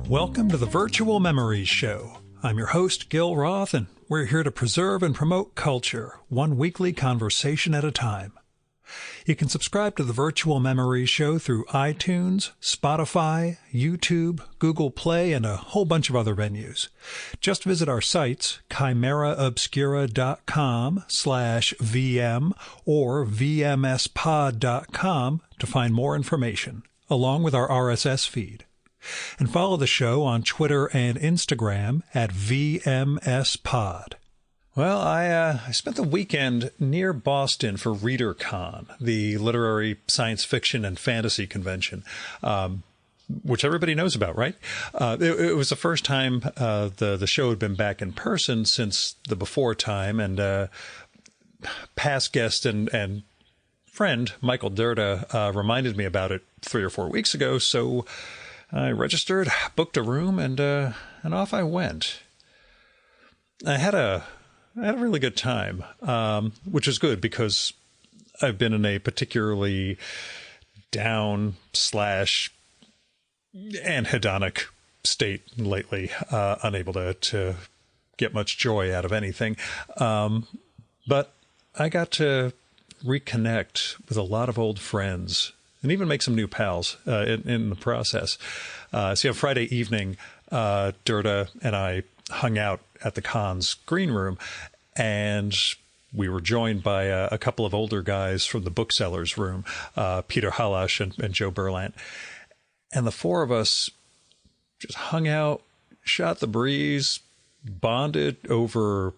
Welcome to the Virtual Memories Show. I'm your host, Gil Roth, and we're here to preserve and promote culture, one weekly conversation at a time. You can subscribe to the Virtual Memories Show through iTunes, Spotify, YouTube, Google Play, and a whole bunch of other venues. Just visit our sites, chimeraobscura.com/VM or vmspod.com to find more information, along with our RSS feed. And follow the show on Twitter and Instagram at VMSPod. Well, I spent the weekend near Boston for ReaderCon, the literary science fiction and fantasy convention, which everybody knows about, right? It was the first time the show had been back in person since the before time, and past guest and friend Michael Dirda reminded me about it 3 or 4 weeks ago, so I registered, booked a room, and off I went. I had a really good time, which is good because I've been in a particularly down / anhedonic state lately, unable to get much joy out of anything. But I got to reconnect with a lot of old friends and even make some new pals in the process. See, on Friday evening, Dirda and I hung out at the con's green room, and we were joined by a couple of older guys from the booksellers room, Peter Halash and Joe Berlant. And the four of us just hung out, shot the breeze, bonded over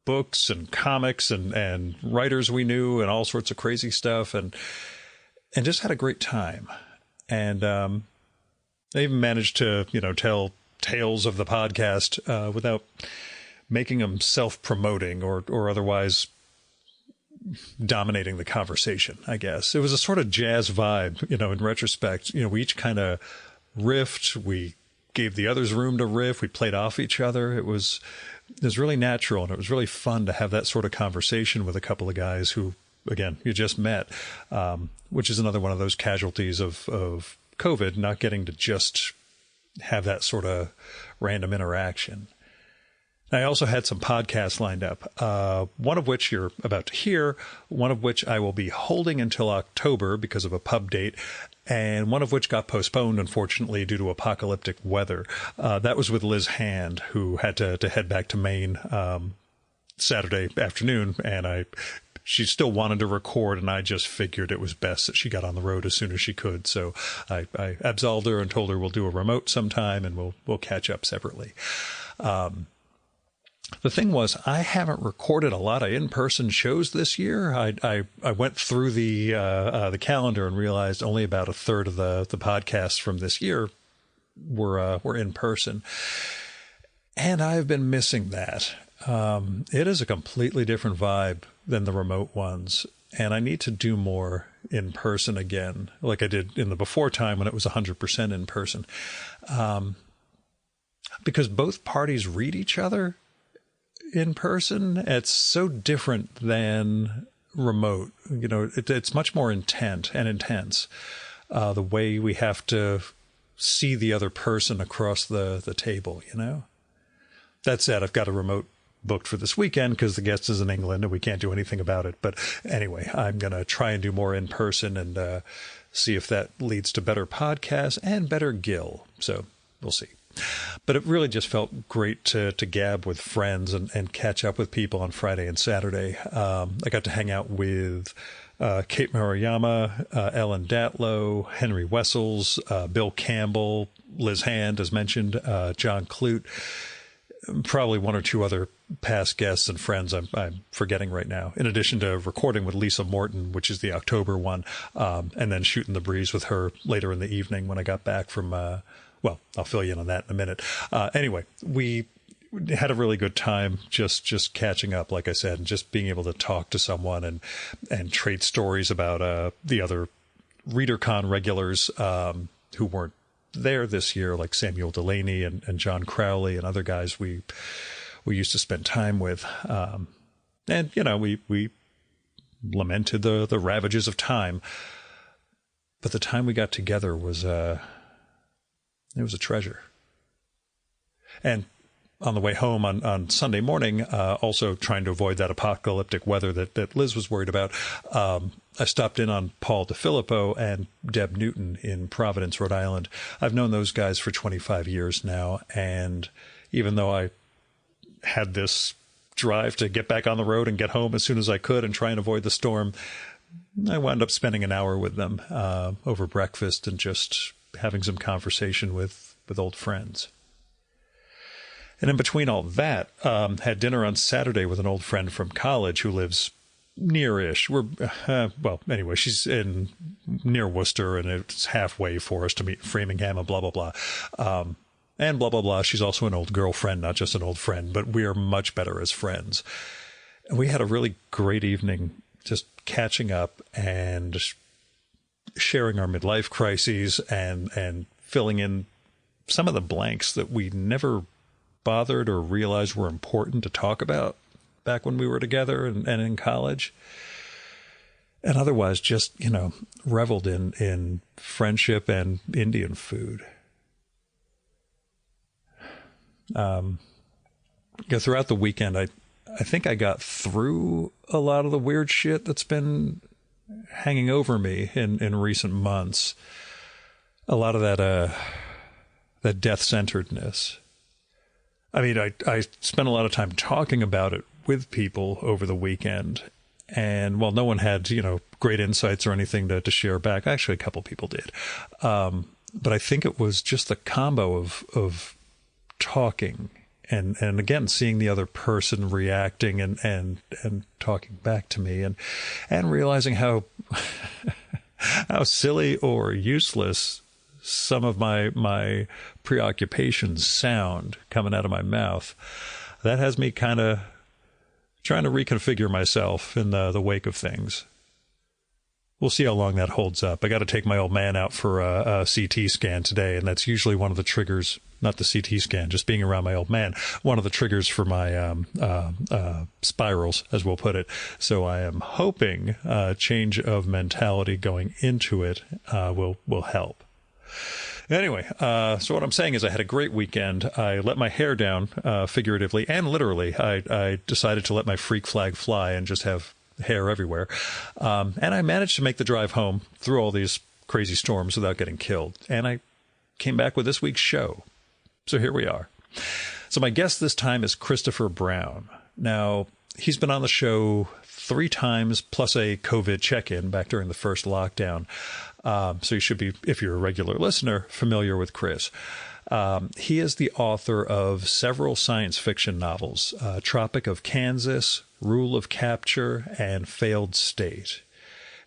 books and comics and writers we knew and all sorts of crazy stuff, and just had a great time. And I even managed to, tell tales of the podcast without making them self-promoting or otherwise dominating the conversation, I guess. It was a sort of jazz vibe, in retrospect. We each kind of riffed. We gave the others room to riff. We played off each other. It was really natural, and it was really fun to have that sort of conversation with a couple of guys who, again, you just met, which is another one of those casualties of COVID, not getting to just have that sort of random interaction. I also had some podcasts lined up, one of which you're about to hear, one of which I will be holding until October because of a pub date, and one of which got postponed, unfortunately, due to apocalyptic weather. That was with Liz Hand, who had to head back to Maine Saturday afternoon, and she still wanted to record, and I just figured it was best that she got on the road as soon as she could. So I absolved her and told her we'll do a remote sometime, and we'll catch up separately. The thing was, I haven't recorded a lot of in-person shows this year. I went through the calendar and realized only about a third of the podcasts from this year were in person, and I've been missing that. It is a completely different vibe than the remote ones, and I need to do more in person again, like I did in the before time when it was 100% in person, because both parties read each other in person. It's so different than remote. It's much more intent and intense, the way we have to see the other person across the table. That said, I've got a remote booked for this weekend because the guest is in England and we can't do anything about it. But anyway, I'm going to try and do more in person and see if that leads to better podcasts and better Gil. So we'll see. But it really just felt great to gab with friends and catch up with people on Friday and Saturday. I got to hang out with Kate Maruyama, Ellen Datlow, Henry Wessels, Bill Campbell, Liz Hand, as mentioned, John Clute, probably one or two other past guests and friends I'm forgetting right now, in addition to recording with Lisa Morton, which is the October one, and then shooting the breeze with her later in the evening when I got back from well, I'll fill you in on that in a minute. Anyway, we had a really good time just catching up, like I said, and just being able to talk to someone and trade stories about the other ReaderCon regulars who weren't there this year, like Samuel Delaney and John Crowley and other guys we used to spend time with. And, we lamented the ravages of time. But the time we got together was it was a treasure. And on the way home on Sunday morning, also trying to avoid that apocalyptic weather that Liz was worried about, I stopped in on Paul DeFilippo and Deb Newton in Providence, Rhode Island. I've known those guys for 25 years now, and even though I had this drive to get back on the road and get home as soon as I could and try and avoid the storm, I wound up spending an hour with them over breakfast and just having some conversation with old friends. And in between all that, had dinner on Saturday with an old friend from college who lives near-ish. Well, anyway, she's near Worcester, and it's halfway for us to meet in Framingham and blah, blah, blah. And blah, blah, blah. She's also an old girlfriend, not just an old friend, but we are much better as friends. And we had a really great evening just catching up and sharing our midlife crises and filling in some of the blanks that we never bothered or realized were important to talk about back when we were together and in college. And otherwise just, reveled in friendship and Indian food. Throughout the weekend, I think I got through a lot of the weird shit that's been hanging over me in recent months. A lot of that death-centeredness. I mean, I spent a lot of time talking about it with people over the weekend. And while no one had, great insights or anything to share back, actually a couple people did. But I think it was just the combo of talking and again, seeing the other person reacting and talking back to me and realizing how silly or useless some of my preoccupations sound coming out of my mouth. That has me kind of trying to reconfigure myself in the wake of things. We'll see how long that holds up. I got to take my old man out for a CT scan today, and that's usually one of the triggers, not the CT scan, just being around my old man, one of the triggers for my spirals, as we'll put it. So I am hoping a change of mentality going into it will help. Anyway, so what I'm saying is I had a great weekend. I let my hair down, figuratively and literally. I decided to let my freak flag fly and just have hair everywhere. And I managed to make the drive home through all these crazy storms without getting killed. And I came back with this week's show. So here we are. So my guest this time is Christopher Brown. Now, he's been on the show 3 times plus a COVID check-in back during the first lockdown. So you should be, if you're a regular listener, familiar with Chris. He is the author of several science fiction novels, Tropic of Kansas, Rule of Capture, and Failed State.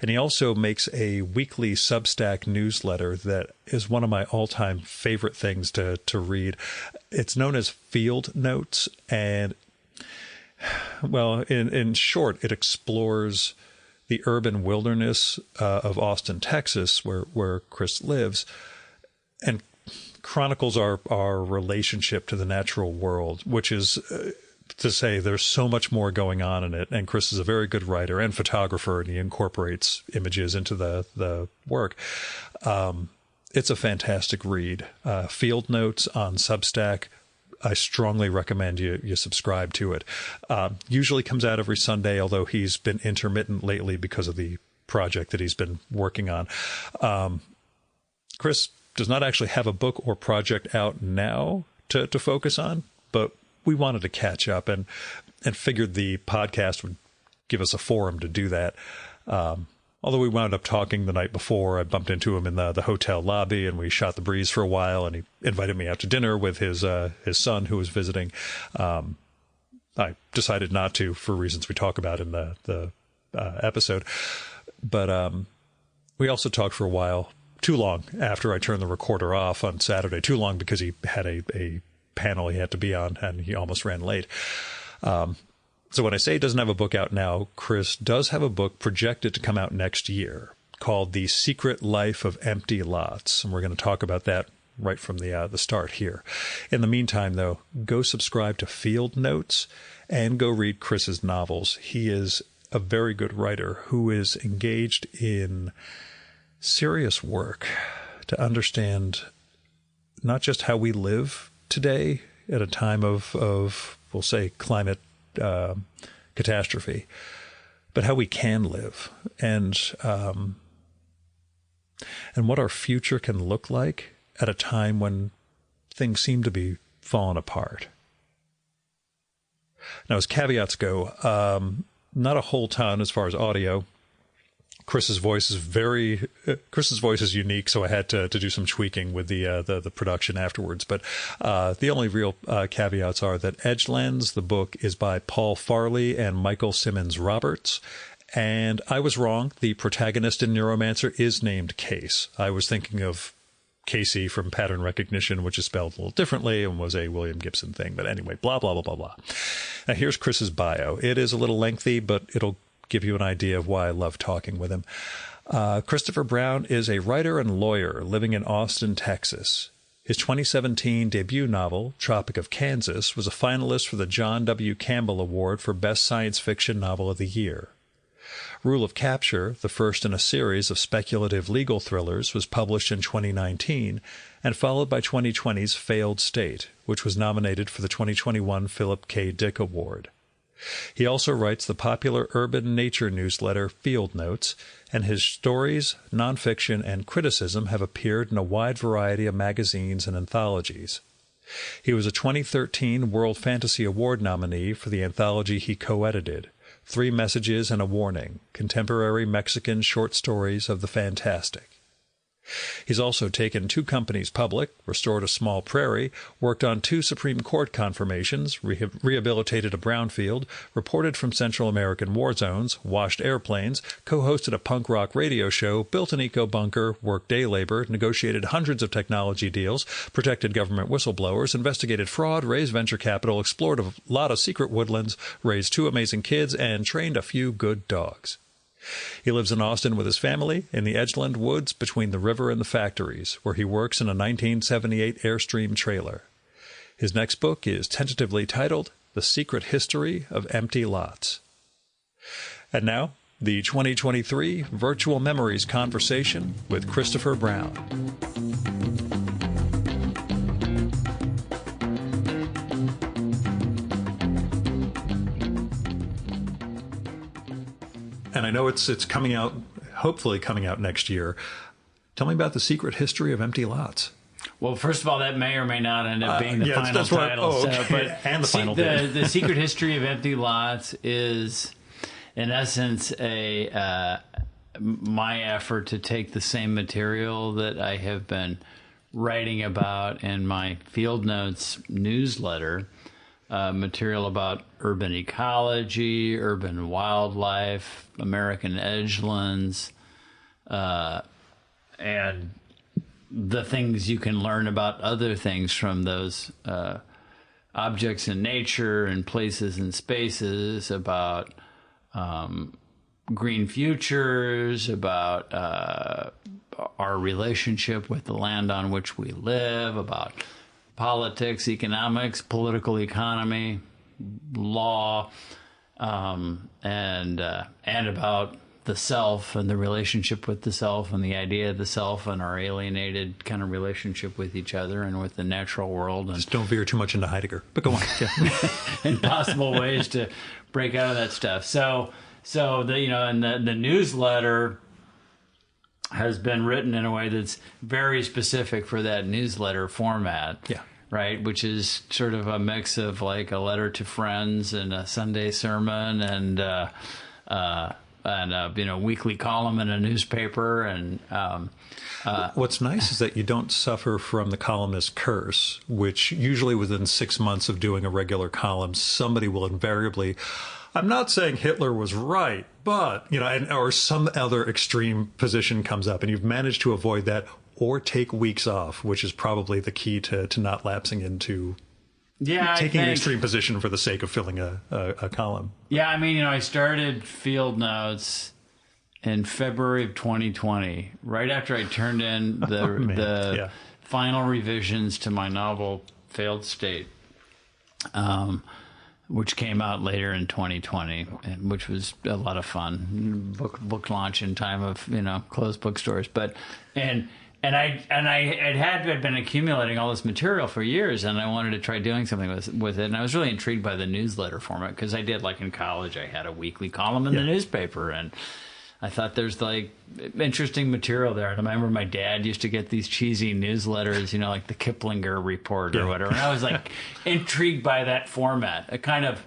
And he also makes a weekly Substack newsletter that is one of my all-time favorite things to read. It's known as Field Notes, and, well, in short, it explores the urban wilderness of Austin, Texas, where Chris lives, and chronicles our relationship to the natural world, which is to say there's so much more going on in it. And Chris is a very good writer and photographer, and he incorporates images into the work. It's a fantastic read. Field Notes on Substack. I strongly recommend you subscribe to it. Usually comes out every Sunday, although he's been intermittent lately because of the project that he's been working on. Chris does not actually have a book or project out now to focus on, but we wanted to catch up and figured the podcast would give us a forum to do that. Although we wound up talking the night before, I bumped into him in the hotel lobby and we shot the breeze for a while, and he invited me out to dinner with his son who was visiting. I decided not to for reasons we talk about in the episode. But we also talked for a while, too long after I turned the recorder off on Saturday, too long because he had a panel he had to be on and he almost ran late. So when I say he doesn't have a book out now, Chris does have a book projected to come out next year called The Secret Life of Empty Lots. And we're going to talk about that right from the start here. In the meantime, though, go subscribe to Field Notes and go read Chris's novels. He is a very good writer who is engaged in serious work to understand not just how we live today at a time of we'll say, climate catastrophe, but how we can live, and what our future can look like at a time when things seem to be falling apart. Now, as caveats go, not a whole ton as far as audio. Chris's voice is unique, so I had to do some tweaking with the production afterwards. But the only real caveats are that Edgelands, the book, is by Paul Farley and Michael Simmons Roberts. And I was wrong. The protagonist in Neuromancer is named Case. I was thinking of Casey from Pattern Recognition, which is spelled a little differently and was a William Gibson thing. But anyway, blah, blah, blah, blah, blah. Now, here's Chris's bio. It is a little lengthy, but it'll give you an idea of why I love talking with him. Christopher Brown is a writer and lawyer living in Austin, Texas. His 2017 debut novel, Tropic of Kansas, was a finalist for the John W. Campbell Award for Best Science Fiction Novel of the Year. Rule of Capture, the first in a series of speculative legal thrillers, was published in 2019 and followed by 2020's Failed State, which was nominated for the 2021 Philip K. Dick Award. He also writes the popular urban nature newsletter Field Notes, and his stories, nonfiction, and criticism have appeared in a wide variety of magazines and anthologies. He was a 2013 World Fantasy Award nominee for the anthology he co-edited, 3 Messages and a Warning, Contemporary Mexican Short Stories of the Fantastic. He's also taken 2 companies public, restored a small prairie, worked on 2 Supreme Court confirmations, rehabilitated a brownfield, reported from Central American war zones, washed airplanes, co-hosted a punk rock radio show, built an eco-bunker, worked day labor, negotiated hundreds of technology deals, protected government whistleblowers, investigated fraud, raised venture capital, explored a lot of secret woodlands, raised 2 amazing kids, and trained a few good dogs. He lives in Austin with his family in the Edgeland woods between the river and the factories, where he works in a 1978 Airstream trailer. His next book is tentatively titled The Secret History of Empty Lots. And now, the 2023 Virtual Memories Conversation with Christopher Brown. And I know it's coming out, hopefully coming out next year. Tell me about The Secret History of Empty Lots. Well, first of all, that may or may not end up being the final title. Okay. But and the final bit. The Secret History of Empty Lots is, in essence, my effort to take the same material that I have been writing about in my Field Notes newsletter, material about urban ecology, urban wildlife, American edgelands, and the things you can learn about other things from those objects in nature and places and spaces, about green futures, about our relationship with the land on which we live, about politics, economics, political economy, law, and about the self and the relationship with the self and the idea of the self and our alienated kind of relationship with each other and with the natural world. And just don't veer too much into Heidegger, but go on. Yeah. And possible ways to break out of that stuff. So the newsletter has been written in a way that's very specific for that newsletter format. Yeah. Right, which is sort of a mix of like a letter to friends and a Sunday sermon and a weekly column in a newspaper. And what's nice is that you don't suffer from the columnist curse, which usually within 6 months of doing a regular column, somebody will invariably, I'm not saying Hitler was right, but or some other extreme position comes up, and you've managed to avoid that. Or take weeks off, which is probably the key to not lapsing into taking an extreme position for the sake of filling a column. Yeah, I mean, I started Field Notes in February of 2020, right after I turned in the final revisions to my novel Failed State, which came out later in 2020, which was a lot of fun. Book launch in time of closed bookstores, I'd been accumulating all this material for years, and I wanted to try doing something with it. And I was really intrigued by the newsletter format because I did, like in college, I had a weekly column in the newspaper, and I thought there's like interesting material there. And I remember my dad used to get these cheesy newsletters, like the Kiplinger Report or whatever. And I was like intrigued by that format. A kind of,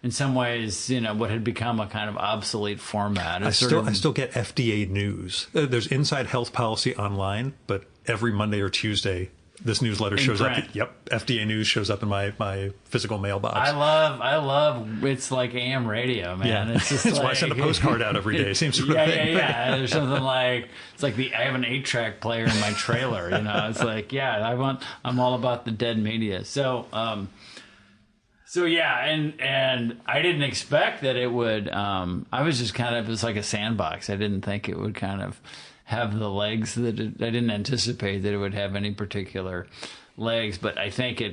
in some ways, what had become a kind of obsolete format. I still get FDA news. There's Inside Health Policy online, but every Monday or Tuesday, this newsletter shows up. Yep, FDA news shows up in my physical mailbox. I love. It's like AM radio, man. Yeah. It's just that's why I send a postcard out every day. Same sort of thing. Yeah. There's something like it's like I have an 8-track player in my trailer. It's like I'm all about the dead media. So yeah, and I didn't expect that it would. I was just it was like a sandbox. I didn't think it would kind of have the legs I didn't anticipate that it would have any particular legs. But I think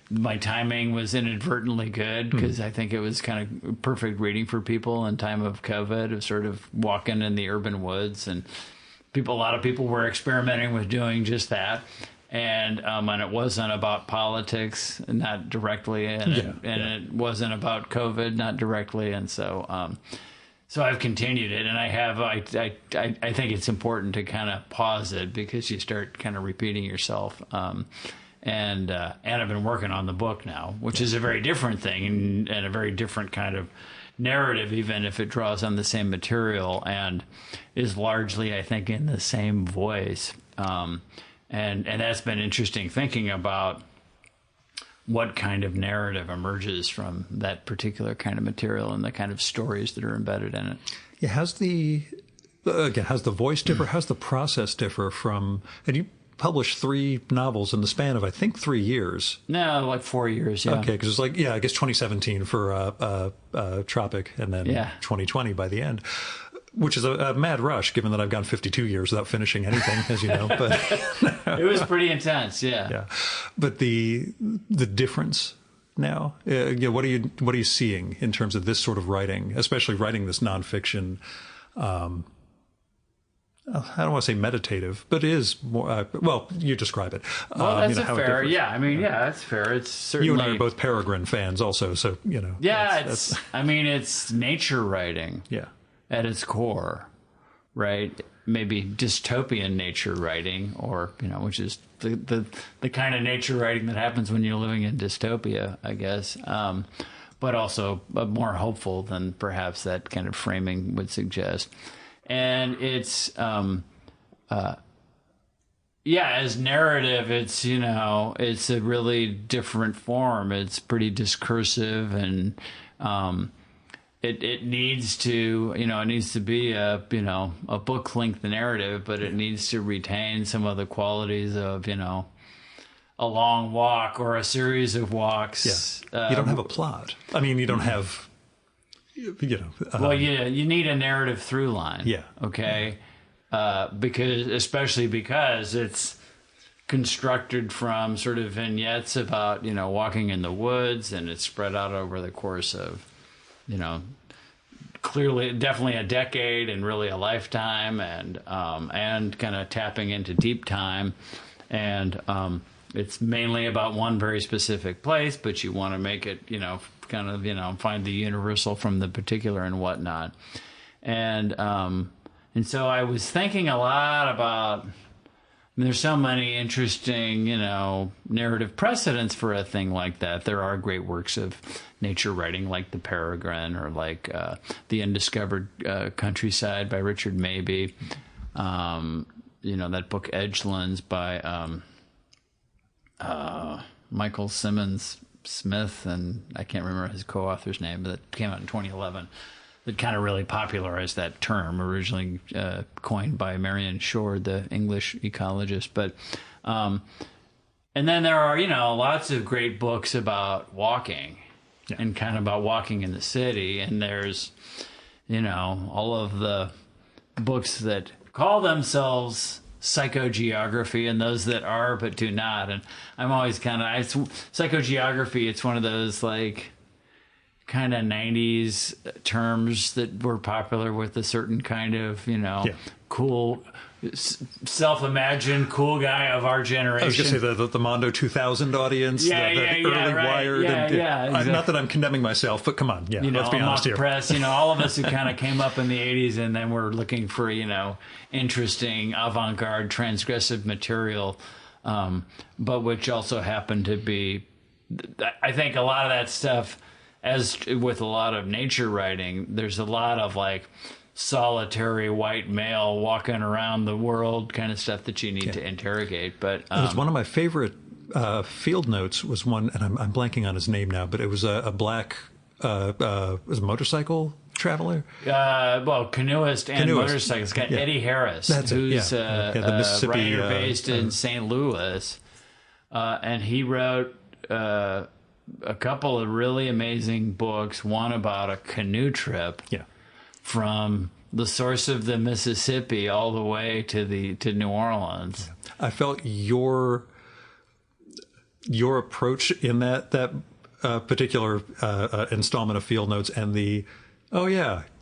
my timing was inadvertently good because I think it was kind of perfect reading for people in time of COVID, of sort of walking in the urban woods, and a lot of people were experimenting with doing just that. And it wasn't about politics, not directly, and it wasn't about COVID, not directly, and so I've continued it, and I have. I think it's important to kind of pause it because you start kind of repeating yourself. And I've been working on the book now, which is a very different thing and a very different kind of narrative, even if it draws on the same material and is largely, I think, in the same voice. And that's been interesting, thinking about what kind of narrative emerges from that particular kind of material and the kind of stories that are embedded in it. Yeah, how's the voice differ? How's the process differ from? And you published 3 novels in the span of, I think, 3 years. No, like 4 years. Yeah. Okay, because it's like I guess 2017 for Tropic, and then 2020 by the end. Which is a mad rush, given that I've gone 52 years without finishing anything, as you know. But it was pretty intense, yeah. Yeah, but the difference now, what are you seeing in terms of this sort of writing, especially writing this nonfiction? I don't want to say meditative, but it is more. Well, you describe it. Well, that's fair. Yeah, I mean, that's fair. It's certainly. You and I are both Peregrine fans, also, so Yeah, it's nature writing. Yeah. At its core, right? Maybe dystopian nature writing, or which is the kind of nature writing that happens when you're living in dystopia, I guess. But also more hopeful than perhaps that kind of framing would suggest. And it's as narrative, it's it's a really different form. It's pretty discursive and. It needs to, it needs to be a book length narrative, but it needs to retain some of the qualities of, a long walk or a series of walks. Yeah. You don't have a plot. I mean, you don't have, well, you need a narrative through line. Yeah. Okay. Especially because it's constructed from sort of vignettes about, walking in the woods, and it's spread out over the course of, clearly, definitely a decade and really a lifetime, and kind of tapping into deep time. And it's mainly about one very specific place, but you want to make it, find the universal from the particular and whatnot. And so I was thinking a lot about, there's so many interesting, narrative precedents for a thing like that. There are great works of nature writing like The Peregrine, or like The Undiscovered Countryside by Richard Mabey. That book Edgelands by Michael Simmons Smith, and I can't remember his co-author's name, but that came out in 2011. That kind of really popularized that term, originally coined by Marion Shore, the English ecologist. But and then there are lots of great books about walking, and kind of about walking in the city. And there's all of the books that call themselves psychogeography, and those that are but do not. And I'm always psychogeography. It's one of those like kind of 90s terms that were popular with a certain kind of, cool, self-imagined cool guy of our generation. I was going to say the Mondo 2000 audience, Yeah, the yeah, early right. Wired. Yeah, exactly. Not that I'm condemning myself, but come on, let's be honest here. Press, all of us who kind of came up in the 80s and then were looking for, interesting, avant-garde, transgressive material, but which also happened to be, I think a lot of that stuff, as with a lot of nature writing, there's a lot of like solitary white male walking around the world kind of stuff that you need to interrogate. But it was one of my favorite field notes was one, and I'm blanking on his name now, but it was a black was a motorcycle traveler. Canoeist and motorcyclist. It's got Eddie Harris, who's the Mississippi writer based in St. Louis, and he wrote a couple of really amazing books. One about a canoe trip. Yeah. From the source of the Mississippi all the way to New Orleans. I felt your approach in that particular installment of Field Notes and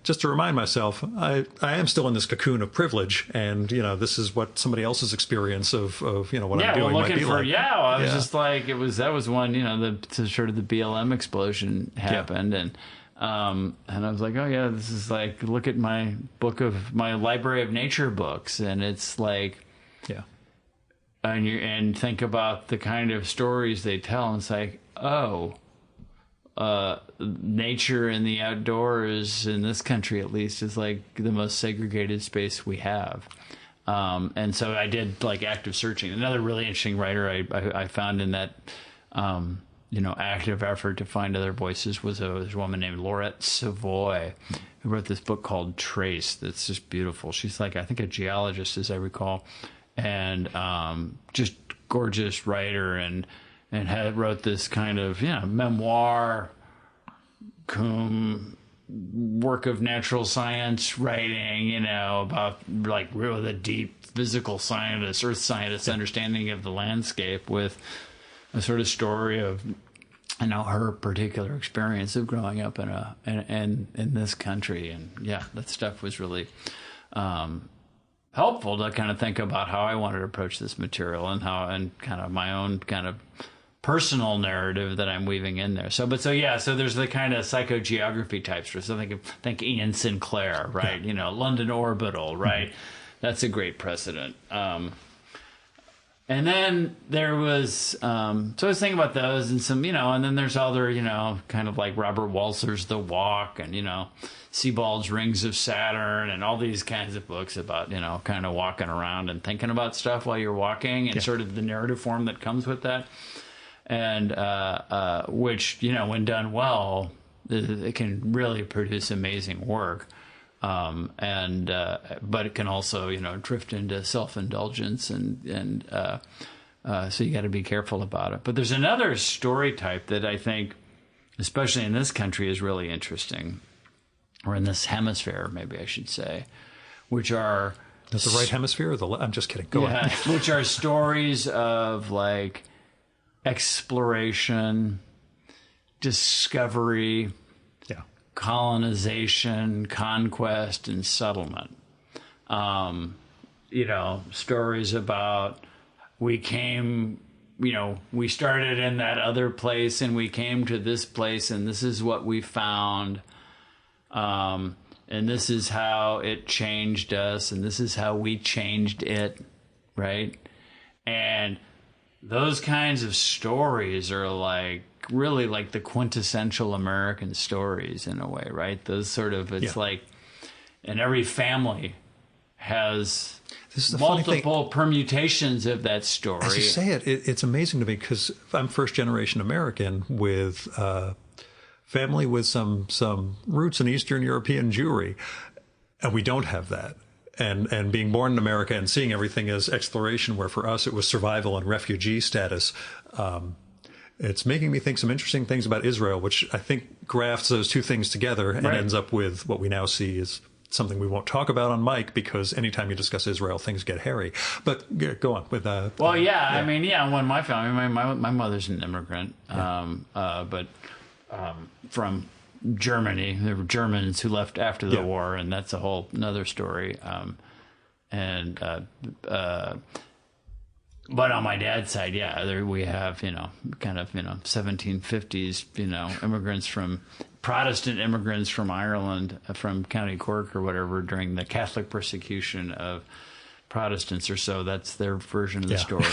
just to remind myself, I am still in this cocoon of privilege, and this is what somebody else's experience of what I'm doing might be like. I was just like that was when the sort of the BLM explosion happened and I was like, this is like, look at my my library of nature books. And it's like, and think about the kind of stories they tell. And it's like, nature and the outdoors in this country, at least, is like the most segregated space we have. And so I did like active searching. Another really interesting writer I found in that, active effort to find other voices was a woman named Laurette Savoy, who wrote this book called Trace. That's just beautiful. She's like, I think a geologist, as I recall, and just gorgeous writer, and wrote this kind of memoir, work of natural science writing, about like really the deep physical scientist, earth scientist understanding of the landscape with a sort of story of her particular experience of growing up in this country. And that stuff was really helpful to kind of think about how I wanted to approach this material and kind of my own kind of personal narrative that I'm weaving in there. So there's the kind of psychogeography type stuff. So think Ian Sinclair, right? London Orbital, right? That's a great precedent. And then there was, so I was thinking about those and some, and then there's other, kind of like Robert Walser's The Walk and, Sebald's Rings of Saturn and all these kinds of books about, kind of walking around and thinking about stuff while you're walking and sort of the narrative form that comes with that. And, which, when done well, it can really produce amazing work. But it can also, drift into self-indulgence and so you got to be careful about it. But there's another story type that I think, especially in this country, is really interesting, or in this hemisphere, maybe I should say, which are the right hemisphere or I'm just kidding. Go on. Which are stories of like exploration, discovery, colonization, conquest, and settlement. Stories about we started in that other place and we came to this place and this is what we found. And this is how it changed us and this is how we changed it, right? And those kinds of stories are like really like the quintessential American stories in a way, right? Those sort of, it's like, and every family has multiple permutations of that story. As you say it's amazing to me because I'm first generation American with family with some roots in Eastern European Jewry, and we don't have that. And being born in America and seeing everything as exploration, where for us it was survival and refugee status, it's making me think some interesting things about Israel, which I think grafts those two things together and ends up with what we now see is something we won't talk about on mic because anytime you discuss Israel, things get hairy. But go on with that. Well, I mean, when my family, my mother's an immigrant, but from Germany. There were Germans who left after the war, and that's a whole another story. and but on my dad's side, yeah, there we have, kind of, 1750s, immigrants Protestant immigrants from Ireland, from County Cork or whatever, during the Catholic persecution of Protestants or so. That's their version of the story.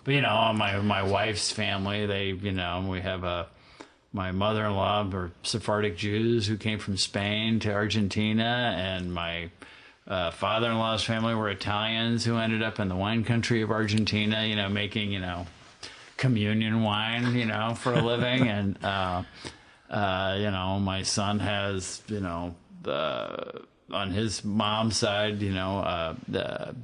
But, on my wife's family, they, we have my mother-in-law were Sephardic Jews who came from Spain to Argentina, and my father-in-law's family were Italians who ended up in the wine country of Argentina, making, communion wine, for a living. And, my son has, on his mom's side, the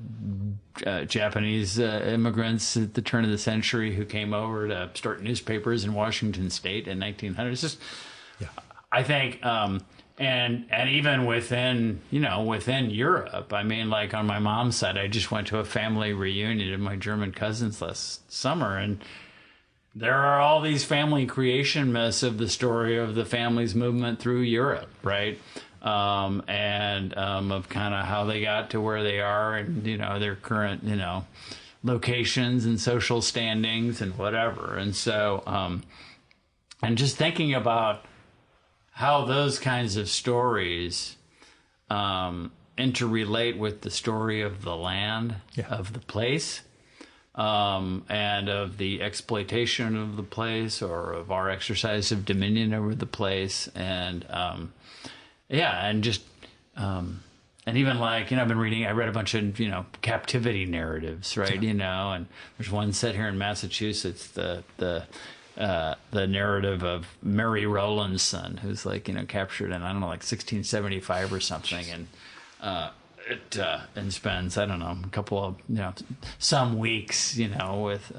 Japanese immigrants at the turn of the century who came over to start newspapers in Washington State in 1900. It's just, I think, and even within Europe, I mean, like on my mom's side, I just went to a family reunion of my German cousins last summer, and there are all these family creation myths of the story of the family's movement through Europe, right? And of kind of how they got to where they are, and their current locations and social standings and whatever. And so, and just thinking about how those kinds of stories interrelate with the story of the land, of the place, and of the exploitation of the place, or of our exercise of dominion over the place. And and just and even like, I've been reading, I read a bunch of captivity narratives, right? And there's one set here in Massachusetts, the narrative of Mary Rowlandson, who's like, captured in, I don't know, like 1675 or something. And and spends, I don't know, a couple of, some weeks, with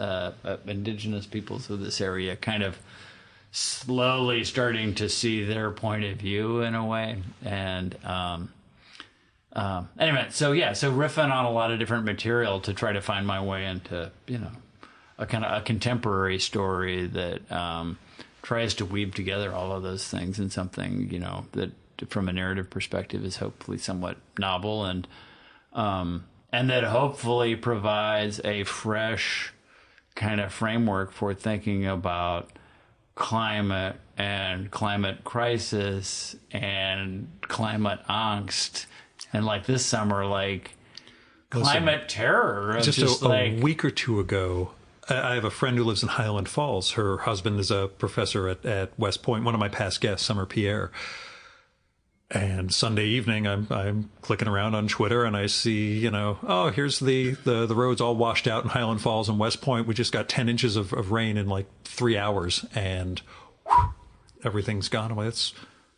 indigenous peoples of this area, kind of slowly starting to see their point of view in a way. And anyway, so riffing on a lot of different material to try to find my way into, a kind of a contemporary story that tries to weave together all of those things in something, that from a narrative perspective is hopefully somewhat novel, and that hopefully provides a fresh kind of framework for thinking about climate and climate crisis and climate angst, and like this summer, like climate terror. Of just a week or two ago, I have a friend who lives in Highland Falls. Her husband is a professor at West Point, one of my past guests, Summer Pierre. And Sunday evening, I'm clicking around on Twitter, and I see, here's the roads all washed out in Highland Falls and West Point. We just got 10 inches of rain in like 3 hours, and everything's gone away. It's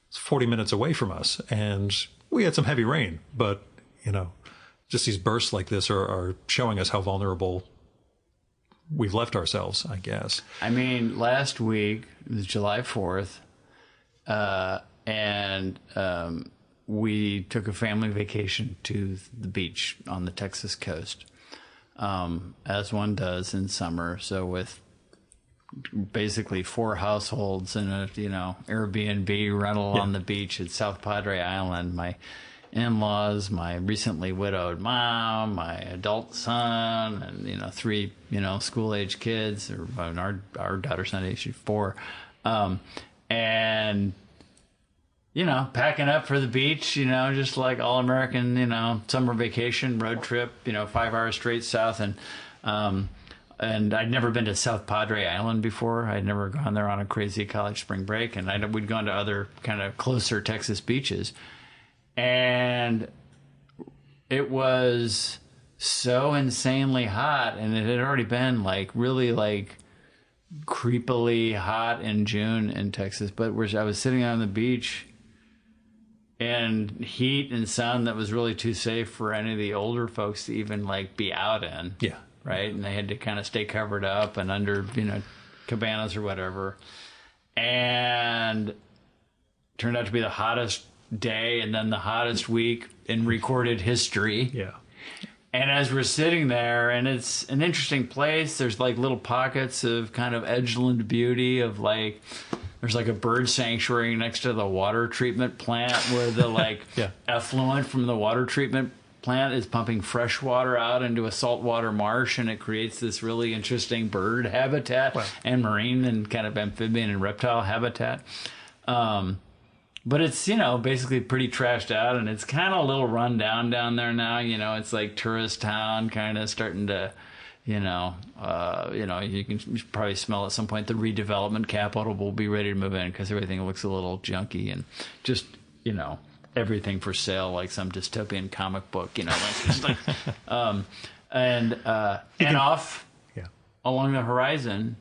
40 minutes away from us, and we had some heavy rain, but just these bursts like this are showing us how vulnerable we've left ourselves, I guess. I mean, last week, it was July 4th, and we took a family vacation to the beach on the Texas coast, as one does in summer. So with basically 4 households in a Airbnb rental on the beach at South Padre Island. My in-laws, my recently widowed mom, my adult son, and 3 school-age kids. Or our daughter's not age 4, and packing up for the beach, just like all American, summer vacation, road trip, 5 hours straight south. And I'd never been to South Padre Island before. I'd never gone there on a crazy college spring break. And we'd gone to other kind of closer Texas beaches. And it was so insanely hot. And it had already been really creepily hot in June in Texas. But I was sitting on the beach, and heat and sun that was really too safe for any of the older folks to even be out in. Yeah. Right. And they had to kind of stay covered up and under, cabanas or whatever. And turned out to be the hottest day and then the hottest week in recorded history. Yeah. And as we're sitting there, and it's an interesting place, there's little pockets of kind of edgeland beauty of there's a bird sanctuary next to the water treatment plant where the effluent from the water treatment plant is pumping fresh water out into a saltwater marsh, and it creates this really interesting bird habitat and marine and kind of amphibian and reptile habitat. But it's, basically pretty trashed out, and it's kind of a little run down there now. It's like tourist town, kind of starting to, you can probably smell at some point the redevelopment capital will be ready to move in because everything looks a little junky and just, everything for sale, like some dystopian comic book, and off along the horizon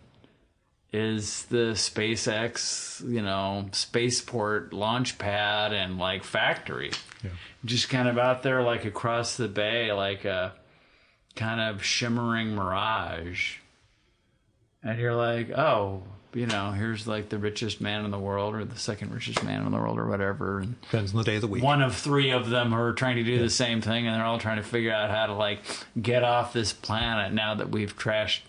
is the SpaceX, spaceport launch pad and like factory, just kind of out there, like across the bay, like a kind of shimmering mirage. And you're like, oh, here's like the richest man in the world or the second richest man in the world or whatever. And depends on the day of the week. One of three of them are trying to do the same thing, and they're all trying to figure out how to like get off this planet now that we've trashed.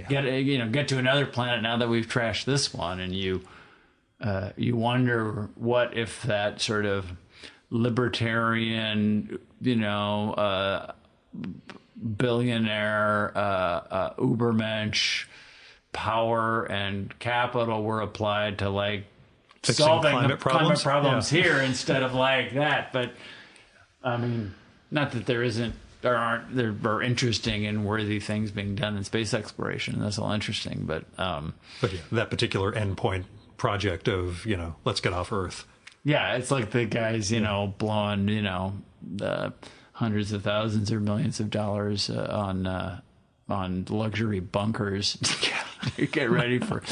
Get to another planet now that we've trashed this one, and you wonder what if that sort of libertarian, billionaire, Ubermensch power and capital were applied to like fixing solving climate problems here instead of like that. But I mean, not that there are interesting and worthy things being done in space exploration, and that's all interesting. But that particular endpoint project of let's get off Earth. Yeah, it's like the guys blowing the hundreds of thousands or millions of dollars on luxury bunkers. Get ready for.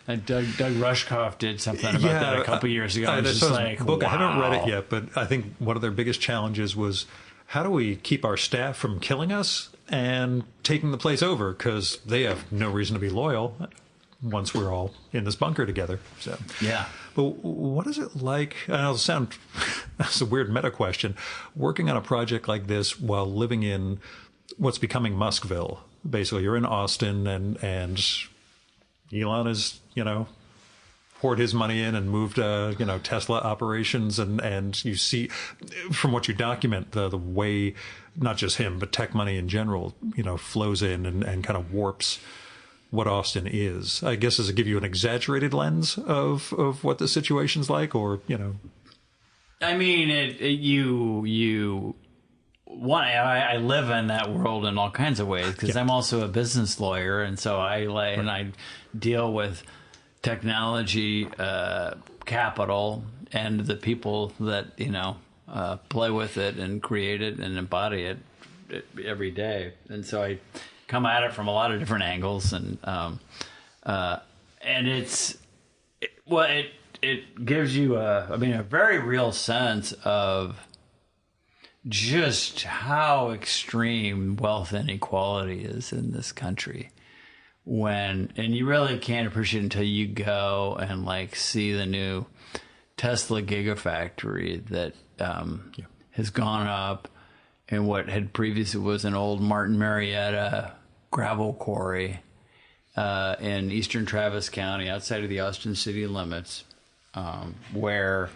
And Doug Rushkoff did something about that a couple years ago. I wow. haven't read it yet, but I think one of their biggest challenges was how do we keep our staff from killing us and taking the place over, because they have no reason to be loyal once we're all in this bunker together. So yeah. But what is it like? I know that's a weird meta question. Working on a project like this while living in what's becoming Muskville. Basically, you're in Austin, and Elon is, poured his money in and moved, Tesla operations, and you see from what you document the way not just him but tech money in general, flows in and kind of warps what Austin is. I guess, does it give you an exaggerated lens of what the situation's like, or I mean, I live in that world in all kinds of ways because I'm also a business lawyer, and so I deal with technology capital and the people that play with it and create it and embody it every day, and so I come at it from a lot of different angles, and it gives you a very real sense of just how extreme wealth inequality is in this country. And you really can't appreciate it until you go and like see the new Tesla Gigafactory that has gone up in what had previously was an old Martin Marietta gravel quarry in eastern Travis County outside of the Austin city limits, where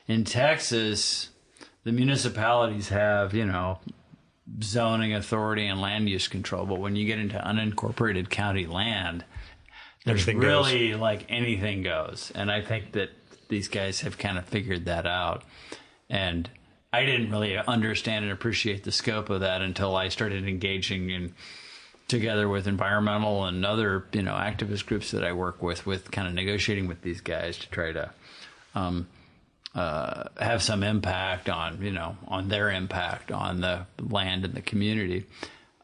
in Texas the municipalities have, zoning authority and land use control. But when you get into unincorporated county land, there's really like anything goes. And I think that these guys have kind of figured that out. And I didn't really understand and appreciate the scope of that until I started engaging together with environmental and other, activist groups that I work with kind of negotiating with these guys to try to have some impact on, on their impact on the land and the community.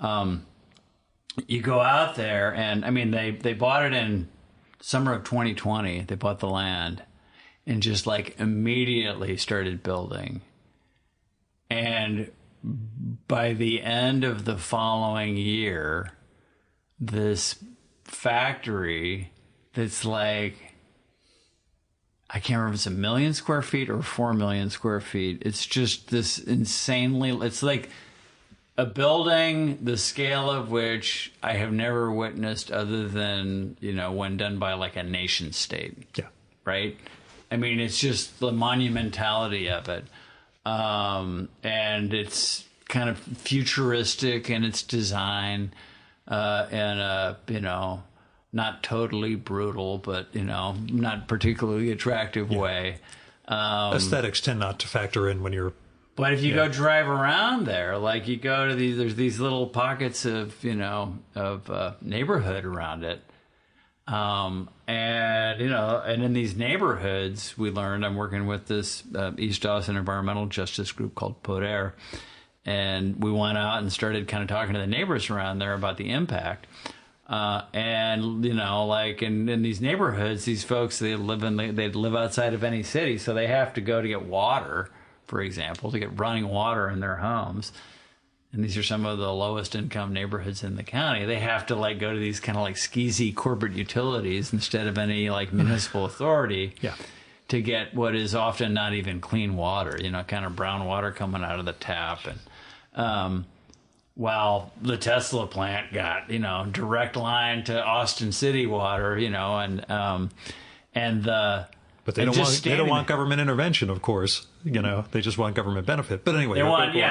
You go out there and, I mean, they bought it in summer of 2020. They bought the land and just like immediately started building. And by the end of the following year, this factory that's like, I can't remember if it's 1 million square feet or 4 million square feet. It's just this it's like a building the scale of which I have never witnessed other than, when done by like a nation state. Yeah. Right? I mean, it's just the monumentality of it. And it's kind of futuristic in its design, and not totally brutal, but not particularly attractive way. Aesthetics tend not to factor in when you're. But if you go drive around there, like you go to there's these little pockets of neighborhood around it, and in these neighborhoods, we learned. I'm working with this East Austin environmental justice group called Poder, and we went out and started kind of talking to the neighbors around there about the impact. And like in these neighborhoods, these folks they live outside of any city, so they have to go to get water, for example, to get running water in their homes. And these are some of the lowest income neighborhoods in the county. They have to like go to these kind of like skeezy corporate utilities instead of any like municipal authority to get what is often not even clean water, kind of brown water coming out of the tap. And while the Tesla plant got, direct line to Austin City water, But they don't want government intervention, of course. They just want government benefit. But anyway,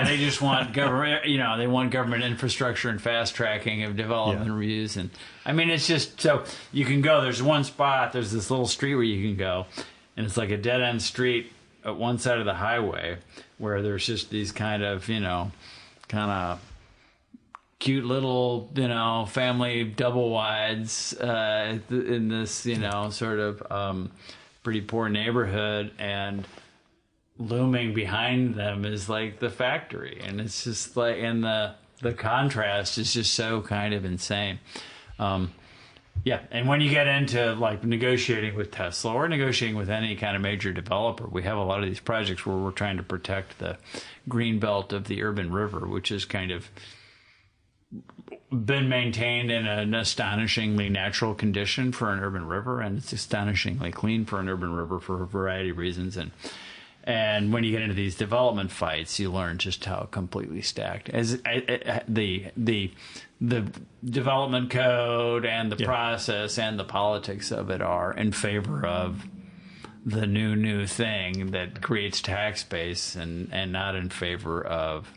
they just want government. They want government infrastructure and fast tracking of development reviews. And I mean, it's just so you can go. There's one spot. There's this little street where you can go, and it's like a dead end street at one side of the highway where there's just these kind of cute little family double wides in this sort of pretty poor neighborhood, and looming behind them is like the factory, and it's just like, and the contrast is just so kind of insane. And when you get into like negotiating with Tesla or negotiating with any kind of major developer, we have a lot of these projects where we're trying to protect the green belt of the urban river, which is kind of been maintained in an astonishingly natural condition for an urban river, and it's astonishingly clean for an urban river for a variety of reasons. And when you get into these development fights, you learn just how completely stacked as the development code and the process and the politics of it are in favor of the new thing that creates tax base, and not in favor of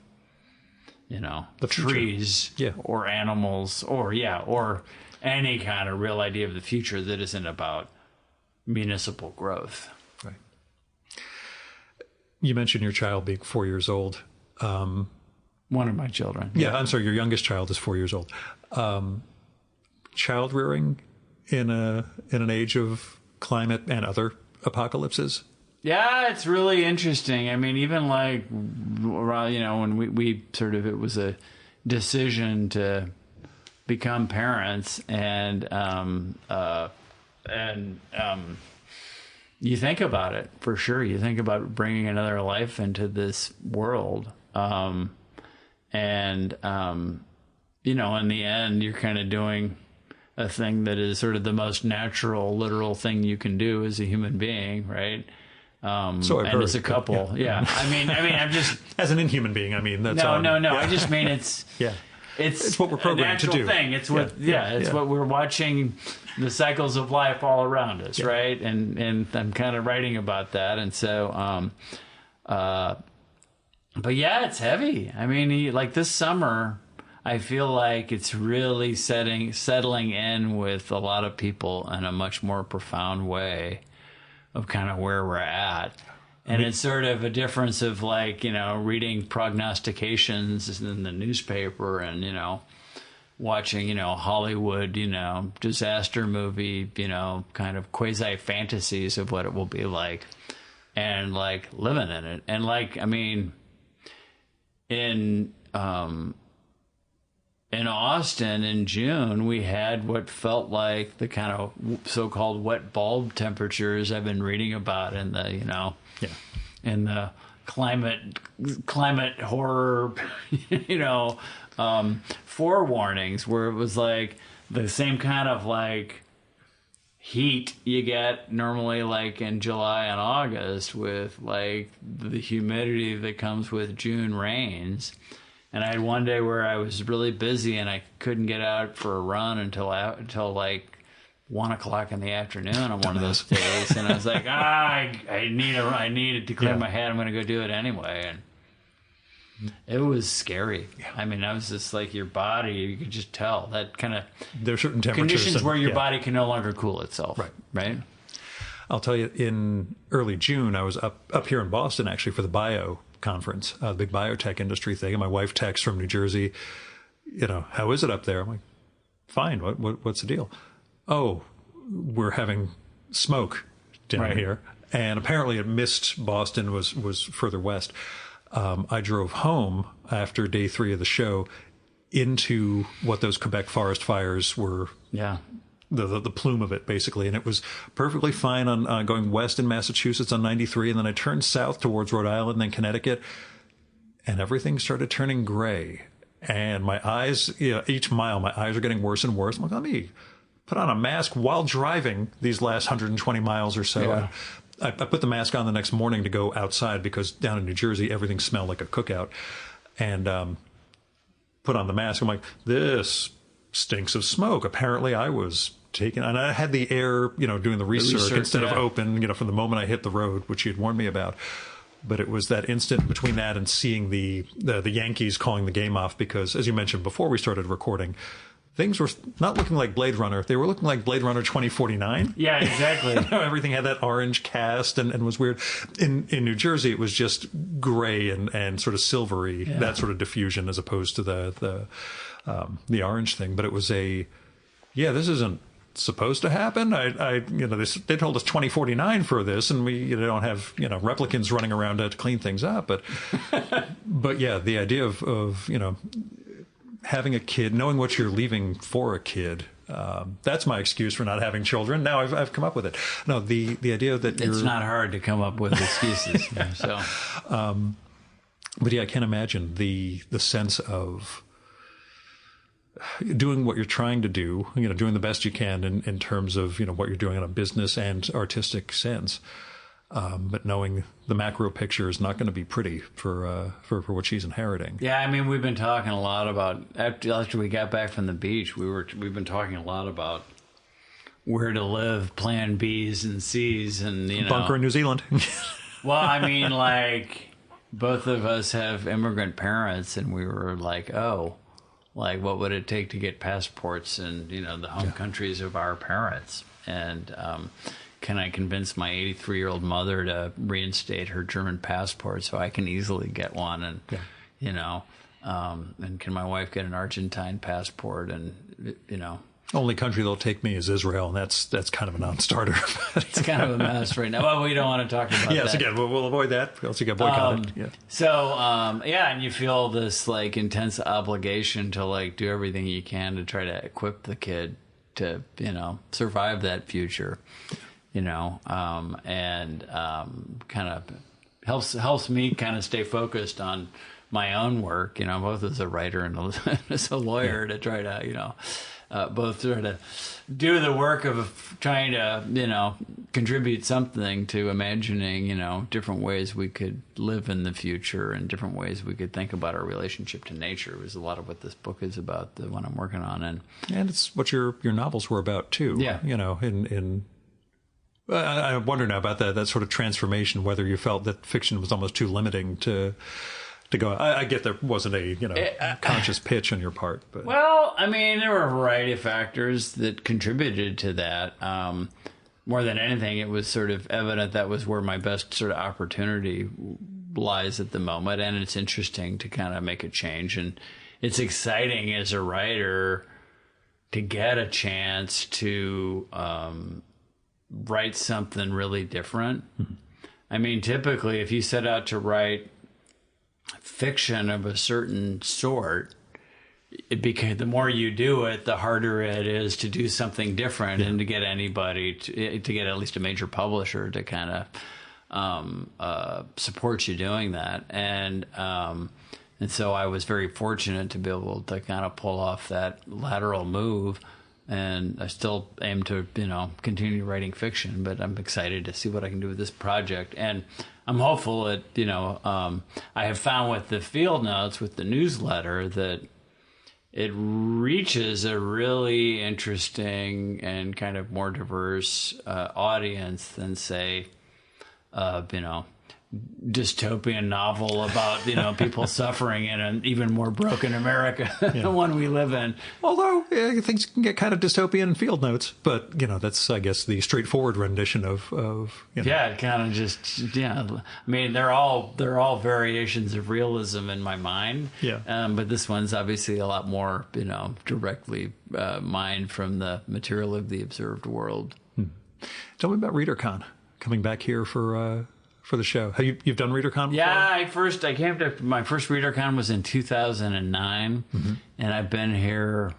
the trees or animals or any kind of real idea of the future that isn't about municipal growth. Right. You mentioned your child being 4 years old. One of my children. Yeah, I'm sorry. Your youngest child is 4 years old. Child rearing in an age of climate and other apocalypses. Yeah, it's really interesting. I mean, even like, when we sort of, it was a decision to become parents, and you think about it for sure. You think about bringing another life into this world, in the end, you're kind of doing a thing that is sort of the most natural, literal thing you can do as a human being, right? So I've heard. As a couple, I mean, I'm just as an inhuman being. I mean, that's no. I just mean it's it's what we're programmed to do. Thing. It's what what we're watching, the cycles of life all around us, right? And I'm kind of writing about that, and so but it's heavy. I mean, like this summer, I feel like it's really settling in with a lot of people in a much more profound way of kind of where we're at. And it's sort of a difference of like, reading prognostications in the newspaper and, watching, Hollywood, disaster movie, kind of quasi fantasies of what it will be like, and like living in it. And like, I mean, in Austin in June, we had what felt like the kind of so-called wet bulb temperatures I've been reading about in the, in the climate horror, forewarnings, where it was like the same kind of like heat you get normally like in July and August with like the humidity that comes with June rains. And I had one day where I was really busy and I couldn't get out for a run until like 1 o'clock in the afternoon on one of those days. And I was like, I needed to clear my head. I'm going to go do it anyway. It was scary. Yeah. I mean, I was just like your body, you could just tell that kind of there are certain temperatures conditions where your body can no longer cool itself. Right. I'll tell you, in early June, I was up here in Boston actually for the bio conference, the big biotech industry thing. And my wife texts from New Jersey, how is it up there? I'm like, fine. What's the deal? Oh, we're having smoke down here. And apparently it missed Boston, was further west. I drove home after day 3 of the show into what those Quebec forest fires were. Yeah. The plume of it, basically. And it was perfectly fine on going west in Massachusetts on 93. And then I turned south towards Rhode Island and then Connecticut. And everything started turning gray. And my eyes, each mile, my eyes are getting worse and worse. I'm like, let me put on a mask while driving these last 120 miles or so. Yeah. I put the mask on the next morning to go outside because down in New Jersey, everything smelled like a cookout. And put on the mask. I'm like, this stinks of smoke. Apparently I was taking, and I had the air, doing the research instead of open, from the moment I hit the road, which you'd warned me about. But it was that instant between that and seeing the Yankees calling the game off because, as you mentioned before we started recording, things were not looking like Blade Runner. They were looking like Blade Runner 2049. Yeah, exactly. Everything had that orange cast and was weird. In New Jersey, it was just gray and sort of silvery, that sort of diffusion as opposed to the orange thing. But it was this isn't supposed to happen. They told us 2049 for this, and we don't have replicants running around to clean things up. But yeah, the idea of having a kid, knowing what you're leaving for a kid, that's my excuse for not having children. Now I've come up with it. No, the idea that it's not hard to come up with excuses. So, but yeah, I can't imagine the sense of doing what you're trying to do, doing the best you can in terms of, what you're doing in a business and artistic sense. But knowing the macro picture is not going to be pretty for what she's inheriting. Yeah, I mean, we've been talking a lot about after we got back from the beach. We've been talking a lot about where to live, Plan B's and C's, and bunker in New Zealand. Well, I mean, like both of us have immigrant parents, and we were like, what would it take to get passports in the home countries of our parents, and can I convince my 83-year-old mother to reinstate her German passport so I can easily get one? And, and can my wife get an Argentine passport? And, Only country that'll take me is Israel, and that's kind of a non-starter. It's kind of a mess right now. Well, we don't want to talk about that. Yes, again, we'll avoid that. Else you get boycotted. And you feel this, intense obligation to, do everything you can to try to equip the kid to, survive that future. Kind of helps me kind of stay focused on my own work, both as a writer and as a lawyer to try to, both try to do the work of trying to, contribute something to imagining, different ways we could live in the future and different ways we could think about our relationship to nature. It was a lot of what this book is about, the one I'm working on. And it's what your novels were about too. Yeah. I wonder now about that sort of transformation, whether you felt that fiction was almost too limiting to go. I get there wasn't a conscious pitch on your part, but well, I mean, there were a variety of factors that contributed to that. More than anything, it was sort of evident that was where my best sort of opportunity lies at the moment, and it's interesting to kind of make a change, and it's exciting as a writer to get a chance to write something really different. Mm-hmm. I mean, typically, if you set out to write fiction of a certain sort, the more you do it, the harder it is to do something different and to get anybody to get at least a major publisher to kind of support you doing that. And so I was very fortunate to be able to kind of pull off that lateral move. And I still aim to, continue writing fiction, but I'm excited to see what I can do with this project. And I'm hopeful that, I have found with the field notes, with the newsletter, that it reaches a really interesting and kind of more diverse audience than, say, dystopian novel about, people suffering in an even more broken America, the one we live in. Although things can get kind of dystopian in Field Notes, but that's, I guess, the straightforward rendition of Yeah, it kind of just I mean, they're all variations of realism in my mind. Yeah. But this one's obviously a lot more directly mined from the material of the observed world. Tell me about ReaderCon, coming back here for the show. Have you've done ReaderCon before? Yeah, I came to my first ReaderCon was in 2009, and I've been here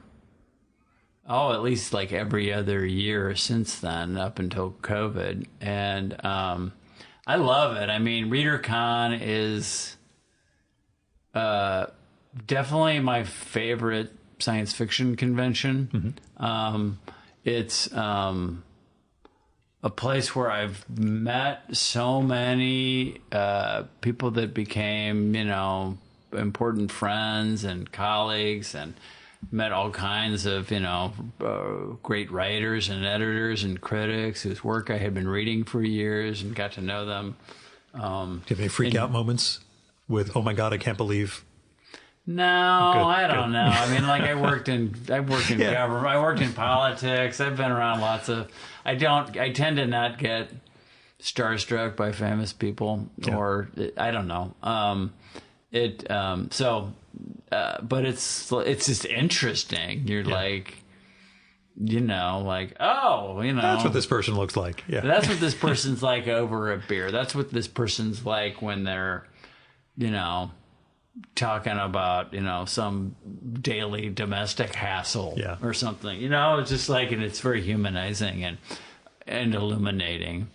at least like every other year since then, up until COVID, and I love it. I mean, ReaderCon is definitely my favorite science fiction convention. It's a place where I've met so many people that became, important friends and colleagues, and met all kinds of, great writers and editors and critics whose work I had been reading for years, and got to know them. Do you have any freak out moments with, oh my God, I can't believe? No, I don't know. I mean, like I worked in government. I worked in politics. I've been around lots of. I tend to not get starstruck by famous people, or I don't know. But it's just interesting. You're like, that's what this person looks like. Yeah, that's what this person's like over a beer. That's what this person's like when they're, talking about, some daily domestic hassle or something, it's just like, and it's very humanizing and illuminating.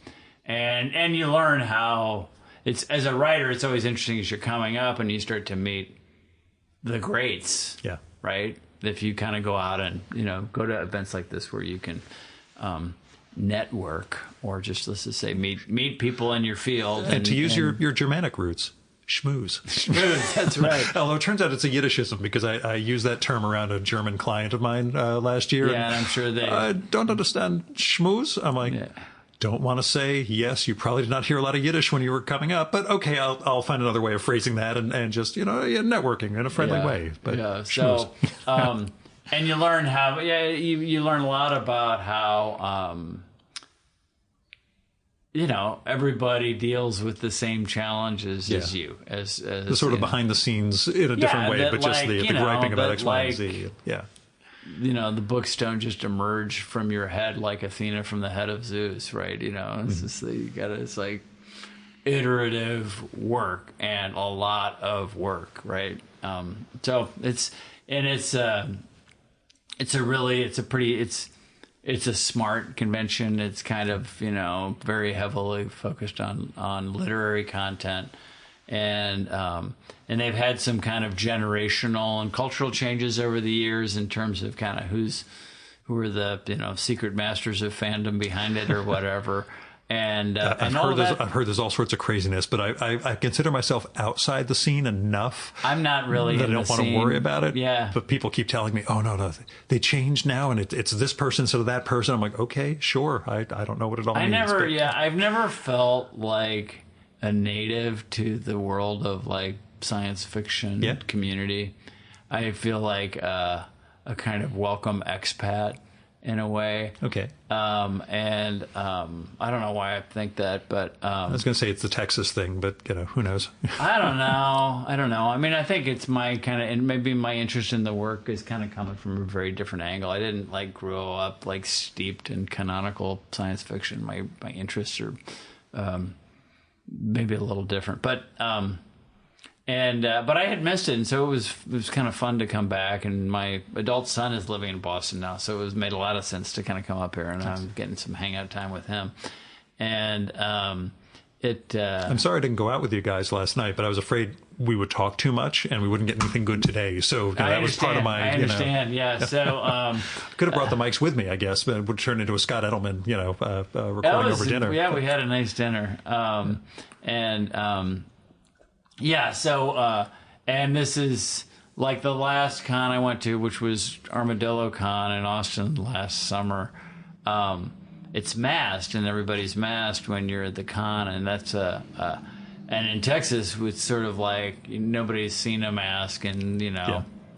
And you learn how it's, as a writer, it's always interesting as you're coming up and you start to meet the greats. Yeah. Right. If you kind of go out and, go to events like this where you can, network, or just, let's just say, meet people in your field. And to use your Germanic roots. Schmooze. Schmooze, that's right. Although it turns out it's a Yiddishism, because I used that term around a German client of mine last year. Yeah, and I'm sure they... I don't understand schmooze. I'm like, don't want to say, yes, you probably did not hear a lot of Yiddish when you were coming up, but okay, I'll find another way of phrasing that, and just, networking in a friendly way. But schmooze. So, and you learn how, you learn a lot about how... everybody deals with the same challenges as you, as the sort of behind the scenes in a different way, but just the griping about X, Y, and Z. Yeah. The books don't just emerge from your head like Athena from the head of Zeus, right? It's just, it's like iterative work and a lot of work, right? So it's a smart convention. It's kind of, very heavily focused on literary content. And they've had some kind of generational and cultural changes over the years in terms of kind of who are the, secret masters of fandom behind it or whatever. And I've heard there's all sorts of craziness, but I consider myself outside the scene enough. I'm not really that I don't want to worry about it. Yeah. But people keep telling me, oh no, they changed now, and it's this person instead of that person. I'm like, okay, sure. I don't know what it all means. I've never felt like a native to the world of like science fiction community. I feel like a kind of welcome expat in a way. Okay. And I don't know why I think that, but I was going to say it's the Texas thing, but who knows? I don't know. I mean, I think it's my kind of, and maybe my interest in the work is kind of coming from a very different angle. I didn't like grow up like steeped in canonical science fiction. My interests are maybe a little different, but I had missed it, and so it was kind of fun to come back. And my adult son is living in Boston now, so it made a lot of sense to kind of come up here, and I'm getting some hangout time with him. And I'm sorry I didn't go out with you guys last night, but I was afraid we would talk too much and we wouldn't get anything good today. So that was part of my. I understand. Yeah. So could have brought the mics with me, I guess, but it would turn into a Scott Edelman, recording over dinner. Yeah, we had a nice dinner, yeah, so, and this is like the last con I went to, which was Armadillo Con in Austin last summer. It's masked, and everybody's masked when you're at the con, and that's And in Texas, it's sort of like nobody's seen a mask in,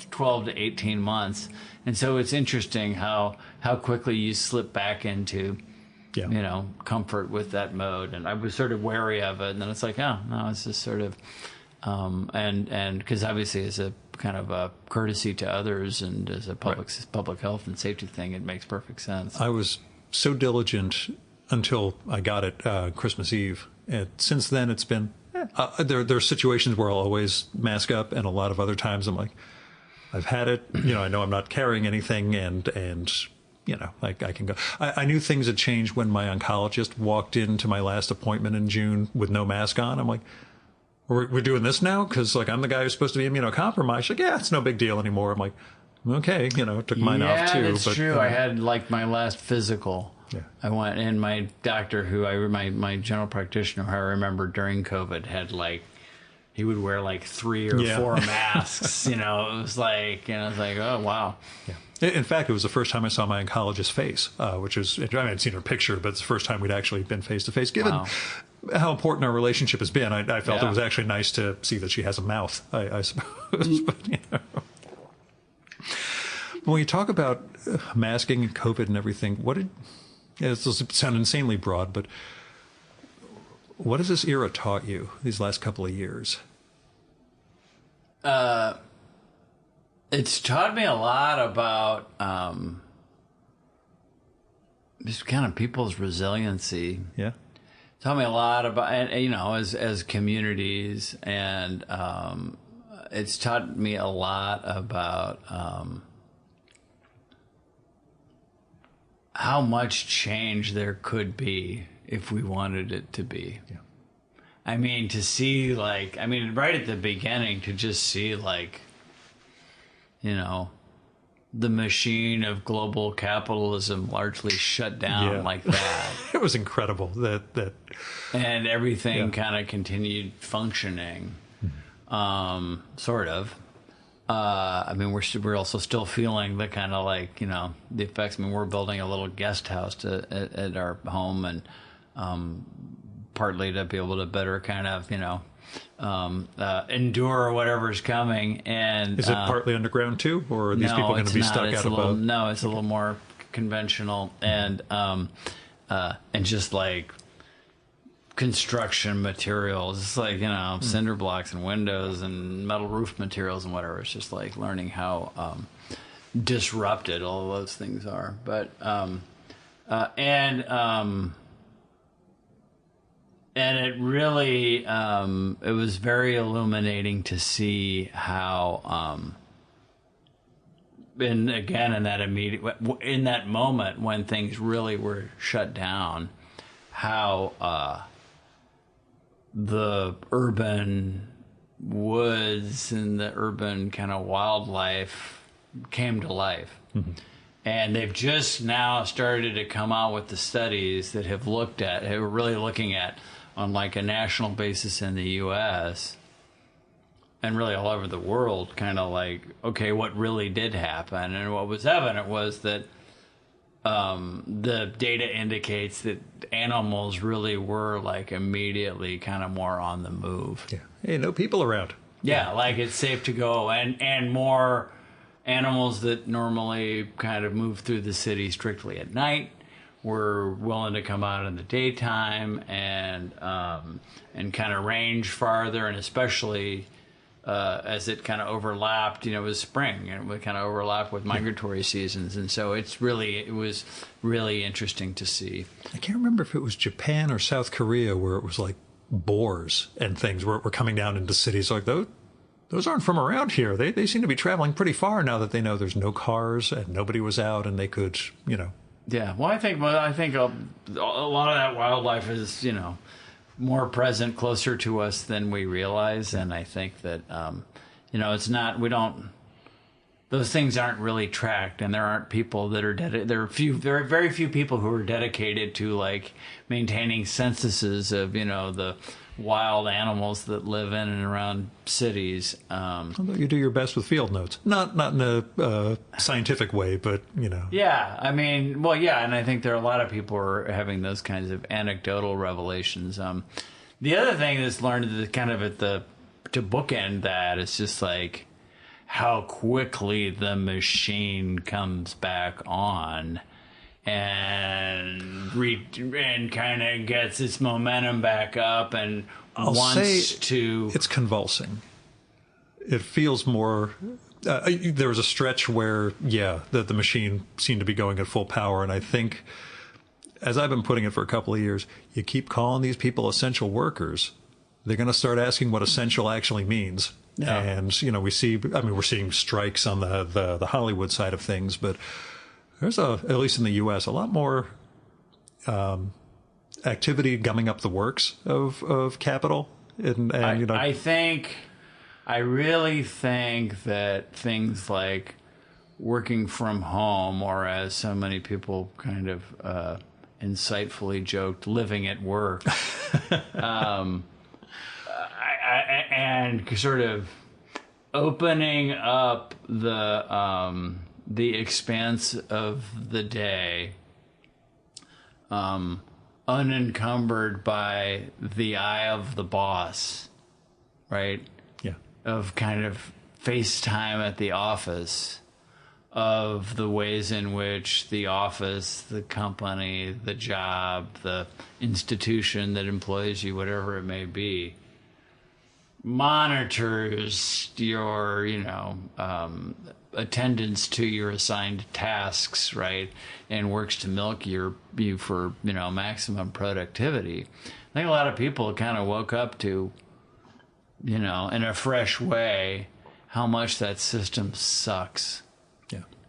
12 to 18 months. And so it's interesting how quickly you slip back into, comfort with that mode. And I was sort of wary of it. And then it's like, oh, no, it's just sort of, and because obviously it's a kind of a courtesy to others and as a public health and safety thing, it makes perfect sense. I was so diligent until I got it Christmas Eve. And since then, it's been, there are situations where I'll always mask up, and a lot of other times I'm like, I've had it, I know I'm not carrying anything, and I can go. I knew things had changed when my oncologist walked into my last appointment in June with no mask on. I'm like, we're doing this now? Because, I'm the guy who's supposed to be immunocompromised. She's like, yeah, it's no big deal anymore. I'm like, okay, took mine off too. Yeah, that's true. I had, my last physical. Yeah. I went, and my doctor, my general practitioner, who I remember during COVID, had he would wear 3 or 4 masks. It was like, and I was like, oh wow. Yeah. In fact, it was the first time I saw my oncologist's face, which is, I'd seen her picture, but it's the first time we'd actually been face to face. Given how important our relationship has been, I felt it was actually nice to see that she has a mouth. I suppose, but when you talk about masking and COVID and everything, this will sound insanely broad, but what has this era taught you these last couple of years? It's taught me a lot about just kind of people's resiliency. Yeah. Taught me a lot about, as communities, and it's taught me a lot about how much change there could be if we wanted it to be. Yeah. I mean, to see right at the beginning, to just see the machine of global capitalism largely shut down like that. It was incredible that and everything kind of continued functioning, sort of. We're also still feeling the kind of the effects. We're building a little guest house at our home, and partly to be able to better kind of endure whatever's coming. And is it partly underground too, or are these people going to be stuck out above? No, it's a little more conventional, and just construction materials. It's cinder blocks and windows and metal roof materials and whatever. It's just learning how disrupted all of those things are. But and it really it was very illuminating to see how in that moment when things really were shut down, how the urban woods and the urban kind of wildlife came to life. Mm-hmm. And they've just now started to come out with the studies that have really looking at on a national basis in the U.S. and really all over the world, kind of okay, what really did happen. And what was evident was that the data indicates that animals really were immediately kind of more on the move. Yeah. Hey, no people around. Yeah, it's safe to go, and more animals that normally kind of move through the city strictly at night were willing to come out in the daytime and kind of range farther, and especially as it kind of overlapped, it was spring, and it would kind of overlap with migratory seasons. And so it was really interesting to see. I can't remember if it was Japan or South Korea where it was boars and things were coming down into cities those aren't from around here. They seem to be traveling pretty far now that they know there's no cars and nobody was out and they could, Yeah, well, I think a lot of that wildlife is, more present, closer to us than we realize, and I think that, it's not. Those things aren't really tracked, and there aren't people that are there are very few people who are dedicated to maintaining censuses of the wild animals that live in and around cities. Although you do your best with field notes, not in a scientific way, but Yeah, and I think there are a lot of people who are having those kinds of anecdotal revelations. The other thing that's learned kind of to bookend that is just like how quickly the machine comes back on and kind of gets its momentum back up and it's convulsing. It feels more. There was a stretch where, the machine seemed to be going at full power, and I think, as I've been putting it for a couple of years, you keep calling these people essential workers, they're going to start asking what essential actually means. Yeah. And we're seeing strikes on the Hollywood side of things, but there's at least in the U.S. a lot more activity gumming up the works of capital, and I really think that things like working from home, or as so many people kind of insightfully joked, living at work, and sort of opening up the expanse of the day, unencumbered by the eye of the boss, right? Yeah. Of kind of FaceTime at the office, of the ways in which the office, the company, the job, the institution that employs you, whatever it may be, monitors your, attendance to your assigned tasks, right, and works to milk you for, maximum productivity. I think a lot of people kind of woke up to, in a fresh way, how much that system sucks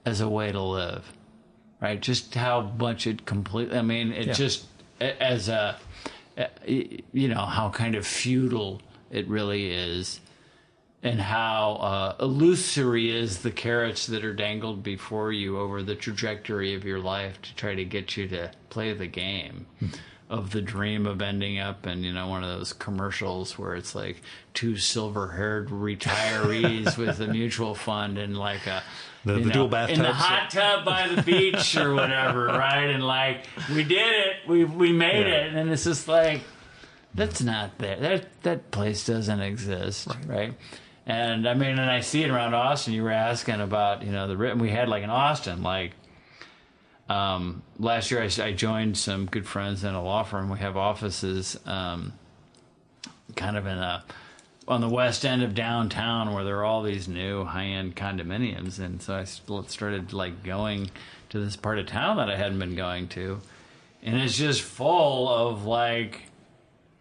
as a way to live, right? Just how much it completely, just as how kind of futile it really is, and how illusory is the carrots that are dangled before you over the trajectory of your life to try to get you to play the game of the dream of ending up in, one of those commercials where it's like two silver-haired retirees with a mutual fund and like the dual bathtubs in the hot tub by the beach or whatever, right? And like, we did it, we made it, and it's just like, that's not there. That place doesn't exist, right? And and I see it around Austin. You were asking about, we had like in Austin, like, last year I joined some good friends in a law firm. We have offices, kind of on the west end of downtown, where there are all these new high-end condominiums. And so I started like going to this part of town that I hadn't been going to. And it's just full of like,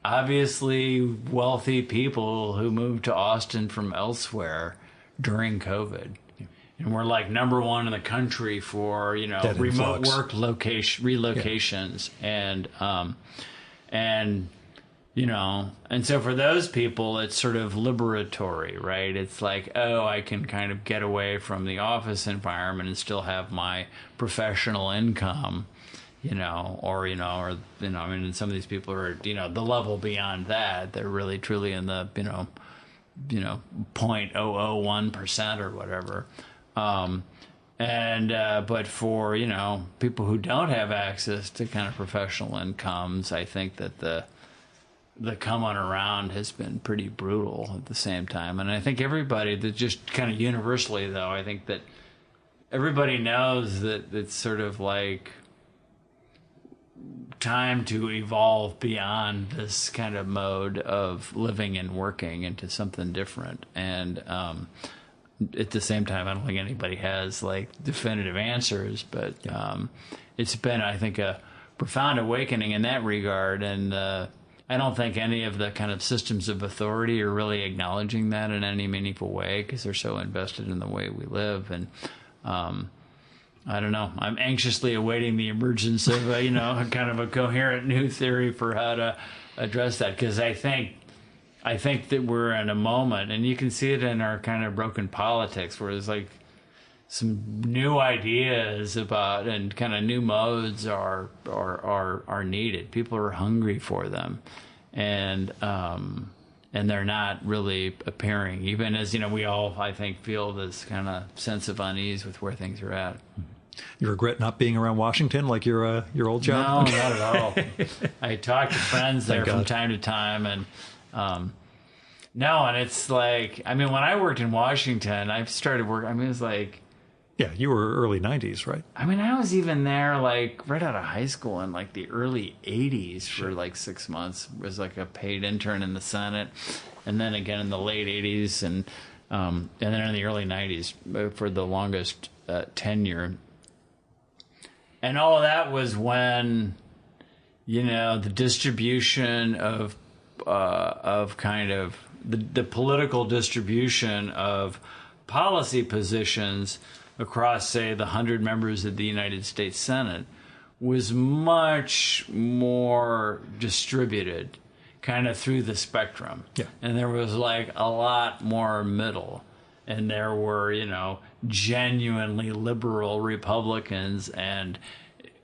obviously wealthy people who moved to Austin from elsewhere during COVID. And we're like number one in the country for, remote work relocations. Yeah. And so for those people, it's sort of liberatory, right? It's like, I can kind of get away from the office environment and still have my professional income, and some of these people are, the level beyond that. They're really truly in the, 0.001% or whatever. But for, people who don't have access to kind of professional incomes, I think that the coming around has been pretty brutal at the same time. And I think everybody, that just kind of universally, though, I think that everybody knows that it's sort of like time to evolve beyond this kind of mode of living and working into something different. And at the same time, I don't think anybody has like definitive answers, but it's been, I think, a profound awakening in that regard. And I don't think any of the kind of systems of authority are really acknowledging that in any meaningful way, because they're so invested in the way we live. And I don't know. I'm anxiously awaiting the emergence of kind of a coherent new theory for how to address that, because I think that we're in a moment, and you can see it in our kind of broken politics, where there's like some new ideas about, and kind of new modes are needed. People are hungry for them, and they're not really appearing, even as we all, I think, feel this kind of sense of unease with where things are at. You regret not being around Washington like your old job? No, not at all. I talk to friends there from time to time, and no, and it's like, I mean, when I worked in Washington, I started work. I mean, it was like, yeah, you were early 90s, right? I mean, I was even there like right out of high school in like the early 80s for like 6 months. It was like a paid intern in the Senate, and then again in the late 80s, and then in the early 90s for the longest tenure. And all of that was when, you know, the distribution of kind of the political distribution of policy positions across, say, the 100 members of the United States Senate was much more distributed kind of through the spectrum. Yeah. And there was like a lot more middle. And there were, you know, genuinely liberal Republicans and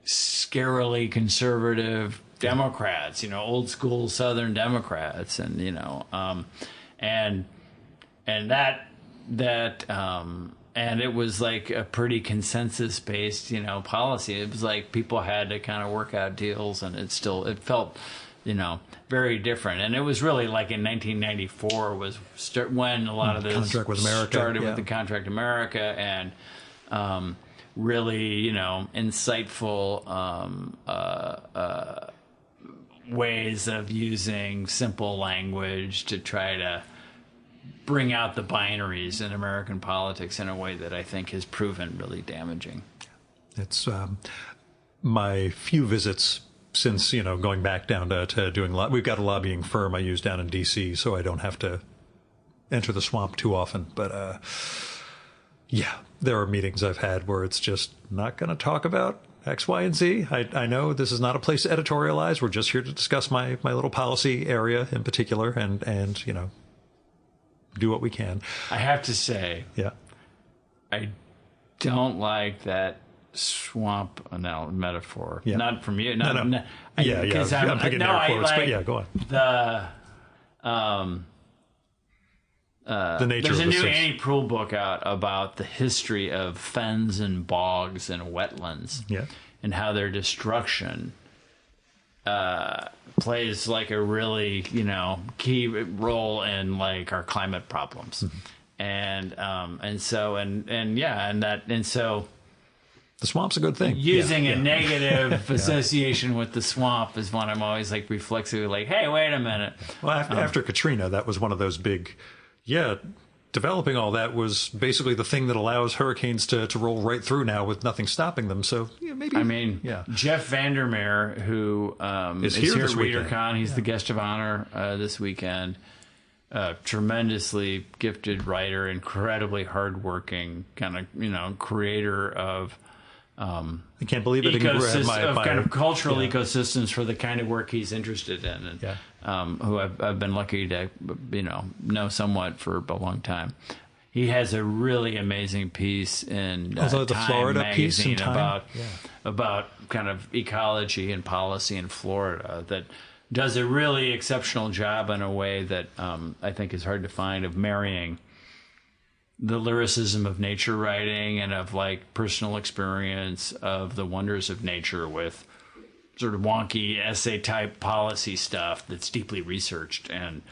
scarily conservative Democrats, you know, old school Southern Democrats, and, you know, and it was like a pretty consensus based, you know, policy. It was like people had to kind of work out deals, and it felt, you know, very different. And it was really like in 1994 was when a lot of this Contract with America started with the Contract America, and really, you know, insightful ways of using simple language to try to bring out the binaries in American politics in a way that I think has proven really damaging. It's my few visits since, you know, going back down to doing we've got a lobbying firm I use down in D.C., so I don't have to enter the swamp too often. But yeah, there are meetings I've had where it's just not going to talk about X, Y, and Z. I know this is not a place to editorialize. We're just here to discuss my little policy area in particular, and you know, do what we can. I have to say, yeah, I don't like that swamp metaphor. Yeah. Not from you. No. I'm picking air quotes, but yeah, go on. The nature there's of a the new system. Annie Proulx book out about the history of fens and bogs and wetlands, Yeah. and how their destruction plays like a really, you know, key role in like our climate problems. Mm-hmm. And so The swamp's a good thing. using a negative association with the swamp is one I'm always like reflexively like, hey, wait a minute. Well, after Katrina, that was one of those big, developing all that was basically the thing that allows hurricanes to roll right through now with nothing stopping them. So maybe. I mean, Jeff Vandermeer, who is here at ReaderCon, he's the guest of honor this weekend. Tremendously gifted writer, incredibly hardworking, kind of, you know, creator of I can't believe it. Kind of cultural ecosystems for the kind of work he's interested in, and who I've been lucky to, you know somewhat for a long time. He has a really amazing piece in the Time Florida magazine piece in Time? about kind of ecology and policy in Florida that does a really exceptional job in a way that I think is hard to find, of marrying the lyricism of nature writing and of like personal experience of the wonders of nature with sort of wonky essay type policy stuff that's deeply researched and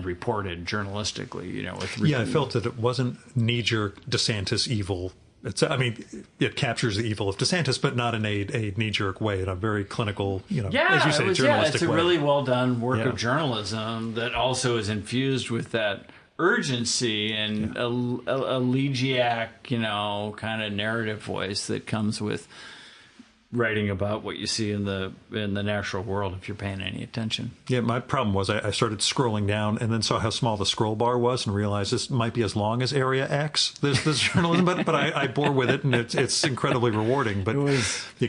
reported journalistically, you know. I felt that it wasn't knee-jerk DeSantis evil. It captures the evil of DeSantis, but not in a knee-jerk way, in a very clinical, you know, as you say, journalistic it's a way. really well done work of journalism that also is infused with that urgency and elegiac, you know, kind of narrative voice that comes with writing about what you see in the natural world, if you're paying any attention. Yeah, my problem was I started scrolling down and then saw how small the scroll bar was and realized this might be as long as Area X, this journalism, but I bore with it, and it's incredibly rewarding. But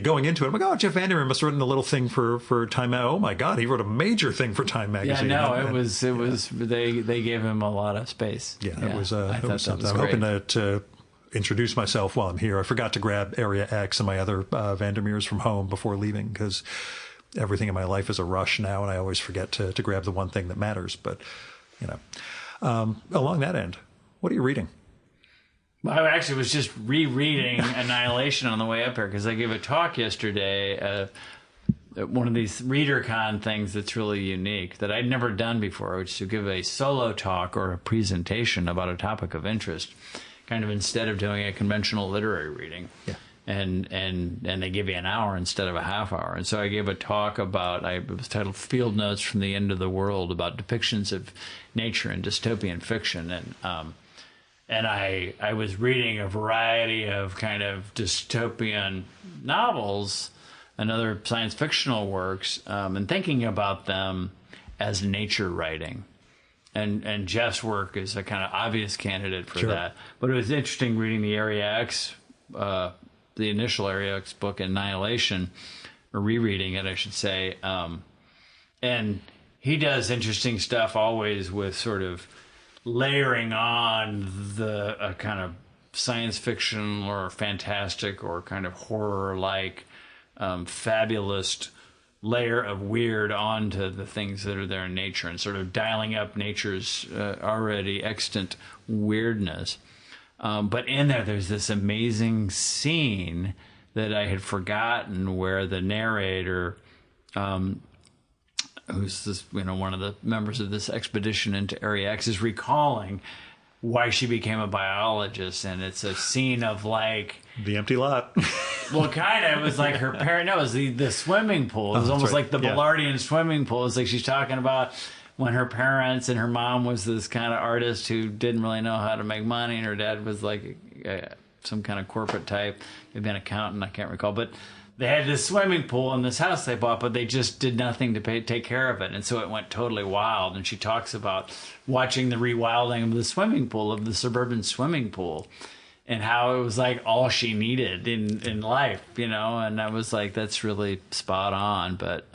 going into it, I'm like, oh, Jeff Vandermeer must have written a little thing for Time. Oh my God, he wrote a major thing for Time magazine. Yeah, it was they gave him a lot of space. Yeah, it was something. I'm hoping to introduce myself while I'm here. I forgot to grab Area X and my other Vandermeers from home before leaving, because everything in my life is a rush now, and I always forget to grab the one thing that matters. But, you know, along that end, what are you reading? Well, I actually was just rereading Annihilation on the way up here because I gave a talk yesterday at one of these ReaderCon things that's really unique that I'd never done before, which is to give a solo talk or a presentation about a topic of interest, kind of instead of doing a conventional literary reading. Yeah. And they give you an hour instead of a half hour. And so I gave a talk about, it was titled Field Notes from the End of the World, about depictions of nature in dystopian fiction. And I was reading a variety of kind of dystopian novels and other science fictional works, and thinking about them as nature writing. And Jeff's work is a kind of obvious candidate for that. But it was interesting reading the Area X, the initial Area X book, Annihilation, or rereading it, I should say. And he does interesting stuff always with sort of layering on a kind of science fiction or fantastic or kind of horror-like fabulous layer of weird onto the things that are there in nature and sort of dialing up nature's already extant weirdness. But in there's this amazing scene that I had forgotten where the narrator, who's this, one of the members of this expedition into Area X, is recalling why she became a biologist. And it's a scene of like... The empty lot. Well, kind of. It was like her parent... No, it was the swimming pool. It was almost like the Ballardian swimming pool. It's like she's talking about... when her parents and her mom was this kind of artist who didn't really know how to make money, and her dad was like some kind of corporate type, maybe an accountant, I can't recall. But they had this swimming pool in this house they bought, but they just did nothing to take care of it. And so it went totally wild. And she talks about watching the rewilding of the swimming pool, of the suburban swimming pool, and how it was like all she needed in life, And I was like, that's really spot on. But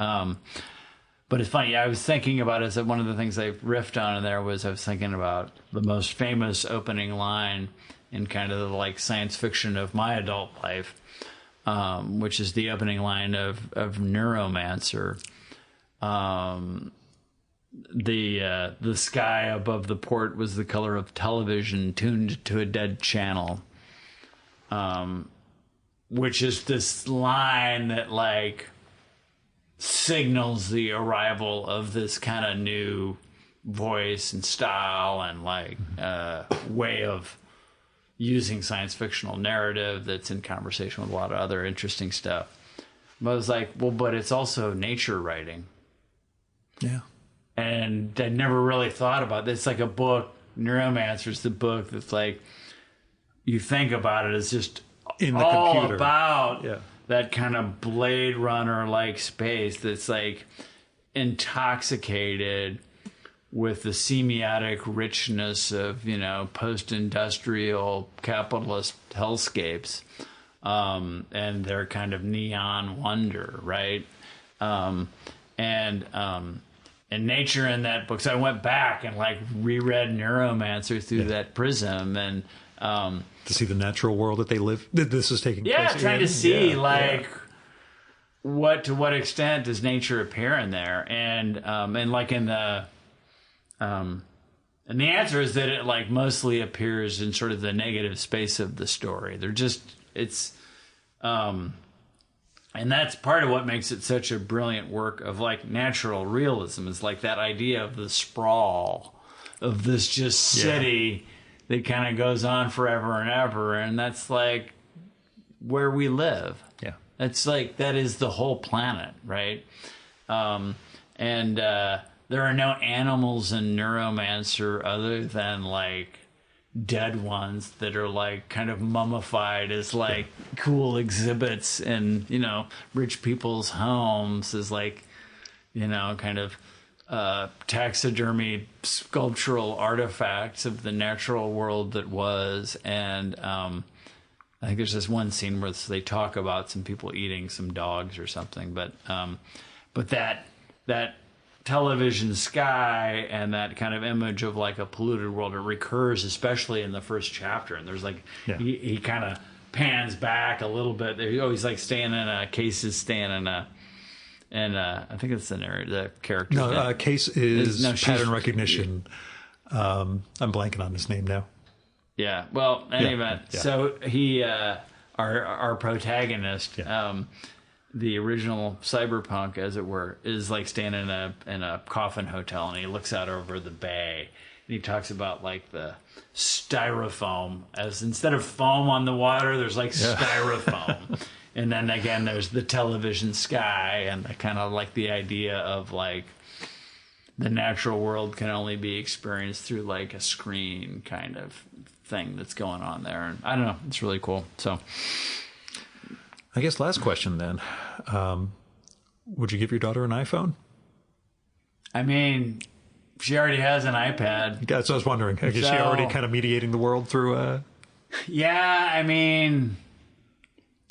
it's funny. I was thinking about it. So one of the things I riffed on in there was I was thinking about the most famous opening line in kind of the like science fiction of my adult life, which is the opening line of Neuromancer. The sky above the port was the color of television tuned to a dead channel, which is this line that like signals the arrival of this kind of new voice and style and like way of using science fictional narrative that's in conversation with a lot of other interesting stuff. But I was like, well, but it's also nature writing. Yeah. And I never really thought about this. It's like a book, Neuromancer's the book that's like, you think about it as just in the all computer. About that kind of Blade Runner-like space that's like intoxicated with the semiotic richness of, post-industrial capitalist hellscapes, and their kind of neon wonder, right? And nature in that book. So I went back and like reread Neuromancer through that prism and to see the natural world that they live. This is taking place. Yeah, trying to see to what extent does nature appear in there, and like in the and the answer is that it like mostly appears in sort of the negative space of the story. And that's part of what makes it such a brilliant work of like natural realism, is like that idea of the sprawl of this just city that kind of goes on forever and ever. And that's like where we live. Yeah. It's like, that is the whole planet, right? There are no animals in Neuromancer other than like dead ones that are like kind of mummified as like cool exhibits in, rich people's homes, as like, kind of taxidermy sculptural artifacts of the natural world that was. And I think there's this one scene where they talk about some people eating some dogs or something, but that television sky and that kind of image of like a polluted world, it recurs especially in the first chapter. And there's like he kind of pans back a little bit. He's like staying in a and I think it's the character. No, Case is pattern recognition. I'm blanking on his name now. Yeah. Well, in any event, yeah. so he, our protagonist, the original cyberpunk, as it were, is like staying in a coffin hotel, and he looks out over the bay, and he talks about like the styrofoam, as instead of foam on the water, there's like styrofoam. And then again, there's the television sky, and kind of like the idea of like the natural world can only be experienced through like a screen kind of thing that's going on there. And I don't know, it's really cool. So I guess last question then. Would you give your daughter an iPhone? I mean, she already has an iPad. That's what I was wondering. Is she already kind of mediating the world through... Yeah, I mean,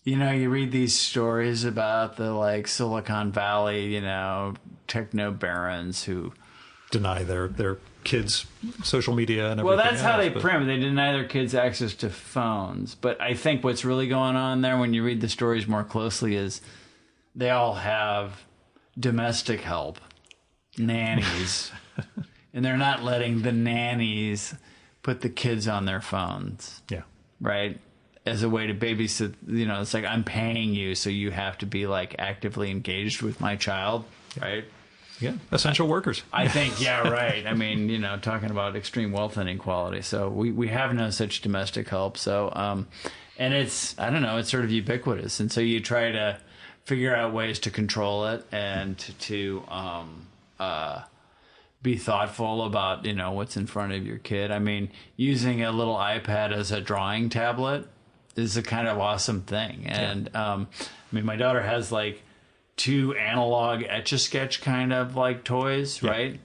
you know, you read these stories about the like Silicon Valley, you know, techno barons who deny their kids social media and everything. Well, that's how they prim. They deny their kids access to phones. But I think what's really going on there when you read the stories more closely is they all have domestic help, nannies, and they're not letting the nannies put the kids on their phones. Yeah. Right? As a way to babysit, you know, it's like, I'm paying you, so you have to be like actively engaged with my child, right? Yeah, essential workers. I think, yeah, right. I mean, you know, talking about extreme wealth inequality. So we have no such domestic help. So, and it's, I don't know, it's sort of ubiquitous. And so you try to figure out ways to control it and to be thoughtful about, you know, what's in front of your kid. I mean, using a little iPad as a drawing tablet is a kind of awesome thing. And, I mean, my daughter has like 2 analog Etch-a-Sketch kind of like toys, right?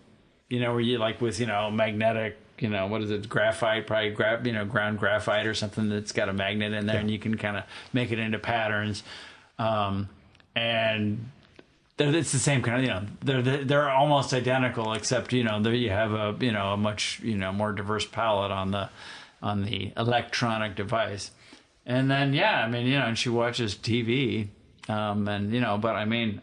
You know, where you like with, you know, magnetic, you know, what is it, graphite, probably ground graphite or something that's got a magnet in there, and you can kind of make it into patterns. And it's the same kind of, you know, they're almost identical, except, you know, there you have a, you know, a much, you know, more diverse palette on the electronic device. And then, yeah, I mean, you know, and she watches TV. And, you know, but I mean,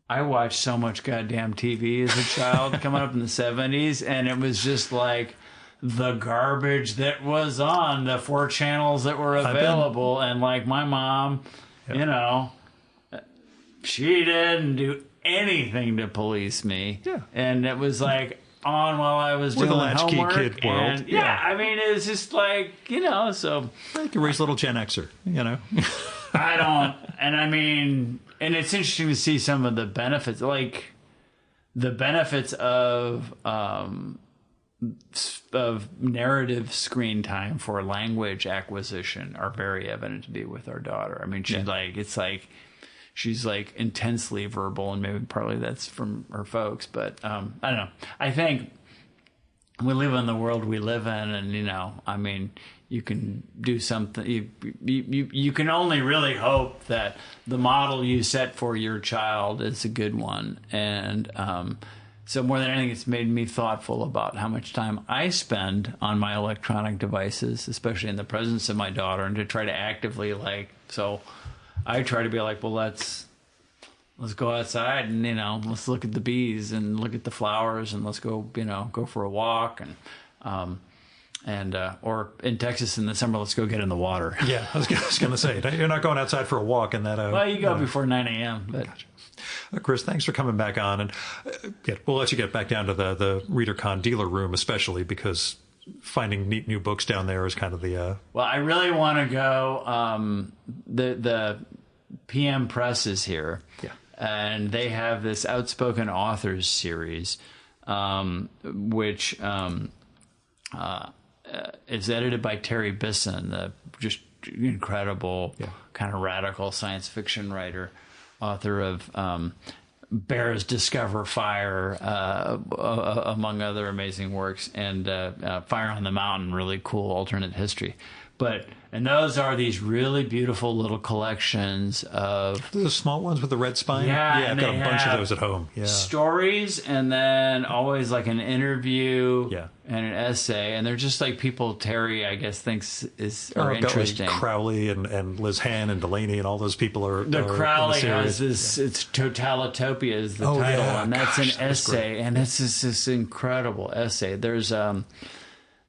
I watched so much goddamn TV as a child coming up in the 70s, and it was just like the garbage that was on the 4 channels that were available. And like my mom, you know, she didn't do anything to police me. Yeah. And it was like on while I was doing homework. Kid world. And, yeah, I mean, it was just like, you know, so. I could raise a little Gen Xer, you know. I don't, and I mean, and it's interesting to see some of the benefits, like the benefits of narrative screen time for language acquisition are very evident to be with our daughter. I mean, she's like, it's like, she's like intensely verbal, and maybe partly that's from her folks, but I don't know. I think we live in the world we live in, and, you know, I mean, you can do something. You can only really hope that the model you set for your child is a good one. And so more than anything, it's made me thoughtful about how much time I spend on my electronic devices, especially in the presence of my daughter, and to try to actively so I try to be like, well, let's go outside and, you know, let's look at the bees and look at the flowers, and let's go, you know, go for a walk, and or in Texas in the summer, let's go get in the water. Yeah, I was going to say, you're not going outside for a walk in that. Well, you go before 9 a.m. But. Gotcha. Chris, thanks for coming back on, and we'll let you get back down to the ReaderCon dealer room, especially because finding neat new books down there is kind of the. Well, I really want to go. The PM Press is here, and they have this Outspoken Authors series, which. Is edited by Terry Bisson, the just incredible kind of radical science fiction writer, author of Bears Discover Fire, among other amazing works, and Fire on the Mountain, really cool alternate history. And those are these really beautiful little collections of... The small ones with the red spine? Yeah, I've got a bunch of those at home. Yeah. Stories, and then always like an interview and an essay. And they're just like people Terry, I guess, thinks are interesting. Crowley and Liz Hahn and Delaney and all those people are Crowley in the has this, it's Totalitopia is the title, and that's an essay. And it's this incredible essay. There's...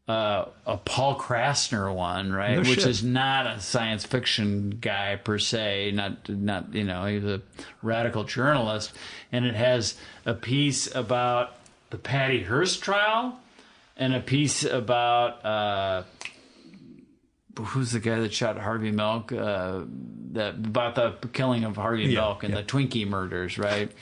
a Paul Krasner one, right? No Which shit. is not a science fiction guy per se, not he's a radical journalist, and it has a piece about the Patty Hearst trial and a piece about who's the guy that shot Harvey Milk, about the killing of Harvey Milk and the Twinkie murders, right?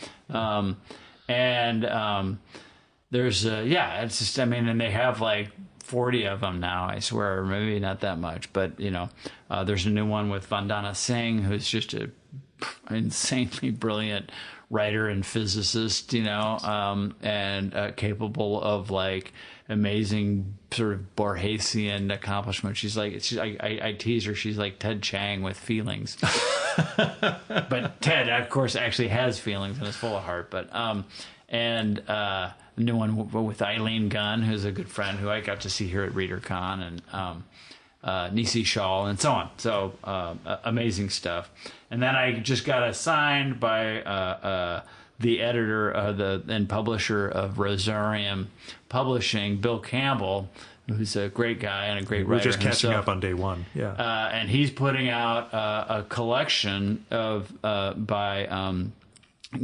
There's it's just, I mean, and they have like 40 of them now, I swear, maybe not that much, but there's a new one with Vandana Singh, who's just a insanely brilliant writer and physicist, and capable of like amazing sort of Borgesian accomplishment. I tease her, she's like Ted Chiang with feelings. But Ted, of course, actually has feelings and is full of heart. But a new one with Eileen Gunn, who's a good friend who I got to see here at ReaderCon, and Nisi Shawl, and so on. So amazing stuff. And then I just got assigned by the editor and publisher of Rosarium Publishing, Bill Campbell, who's a great guy and a great writer. We're just catching himself. up on day one. Yeah. And he's putting out a collection by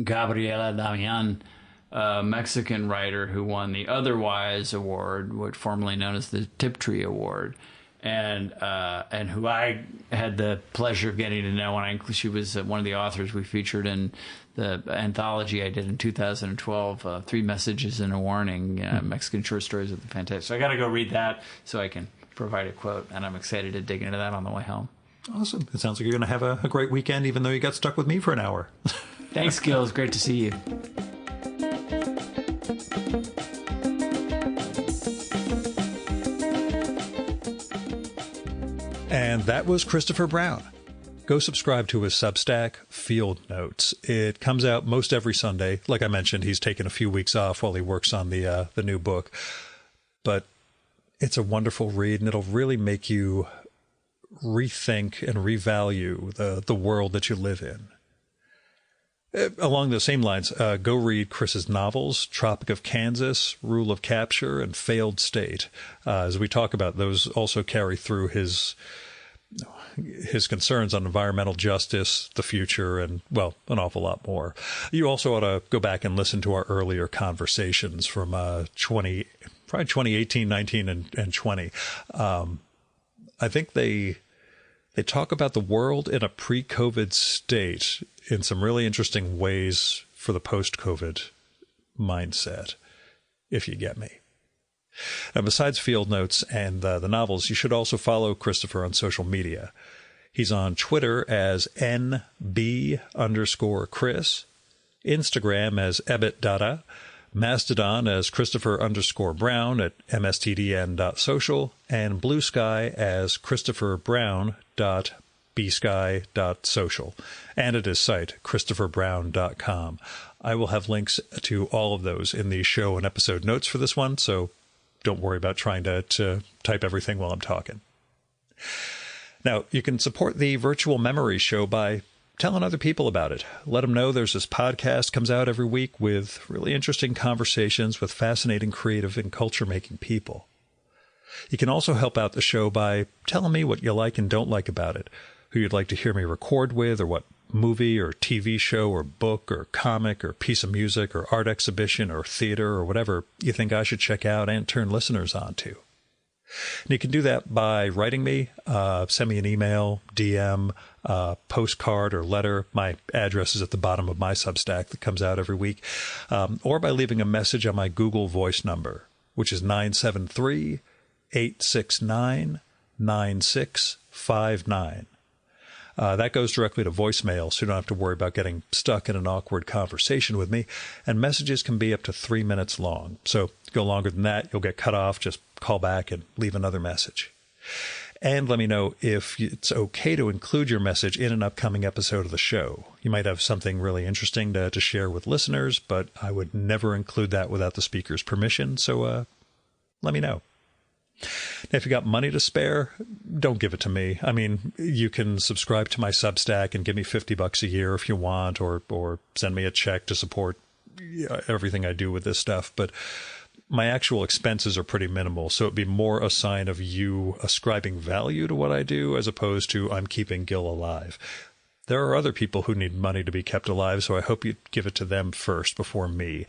Gabriela Damian, a Mexican writer who won the Otherwise Award, which formerly known as the Tiptree Award, and who I had the pleasure of getting to know she was one of the authors we featured in the anthology I did in 2012, Three Messages and a Warning, Mexican Short Stories of the Fantastic. So I got to go read that so I can provide a quote, and I'm excited to dig into that on the way home. Awesome. It sounds like you're going to have a great weekend, even though you got stuck with me for an hour. Thanks, Gil. It's great to see you. And that was Christopher Brown. Go subscribe to his Substack, Field Notes. It comes out most every Sunday. Like I mentioned, he's taken a few weeks off while he works on the new book. But it's a wonderful read, and it'll really make you rethink and revalue the world that you live in. Along the same lines, go read Chris's novels, Tropic of Kansas, Rule of Capture, and Failed State. As we talk about, those also carry through his concerns on environmental justice, the future, and, well, an awful lot more. You also ought to go back and listen to our earlier conversations from 2018, 19, and 20. I think they talk about the world in a pre-COVID state in some really interesting ways for the post-COVID mindset, if you get me. Now, besides Field Notes and the novels, you should also follow Christopher on social media. He's on Twitter as NB_Chris, Instagram as Ebbet Mastodon as Christopher_Brown at mstdn.social, and Blue Sky as ChristopherBrown.bsky.social, and at his site, ChristopherBrown.com. I will have links to all of those in the show and episode notes for this one, so don't worry about trying to type everything while I'm talking. Now, you can support the Virtual Memory Show by telling other people about it. Let them know there's this podcast comes out every week with really interesting conversations with fascinating, creative, and culture-making people. You can also help out the show by telling me what you like and don't like about it, who you'd like to hear me record with, or what movie or TV show or book or comic or piece of music or art exhibition or theater or whatever you think I should check out and turn listeners on to. And you can do that by writing me, send me an email, DM, postcard, or letter. My address is at the bottom of my Substack that comes out every week. Or by leaving a message on my Google Voice number, which is 973-869-9659. That goes directly to voicemail, so you don't have to worry about getting stuck in an awkward conversation with me. And messages can be up to 3 minutes long. So if you go longer than that, you'll get cut off. Just call back and leave another message. And let me know if it's okay to include your message in an upcoming episode of the show. You might have something really interesting to share with listeners, but I would never include that without the speaker's permission. So let me know. Now, if you got money to spare, don't give it to me. I mean, you can subscribe to my Substack and give me $50 a year if you want, or send me a check to support everything I do with this stuff. But my actual expenses are pretty minimal. So it'd be more a sign of you ascribing value to what I do as opposed to I'm keeping Gil alive. There are other people who need money to be kept alive, so I hope you give it to them first before me.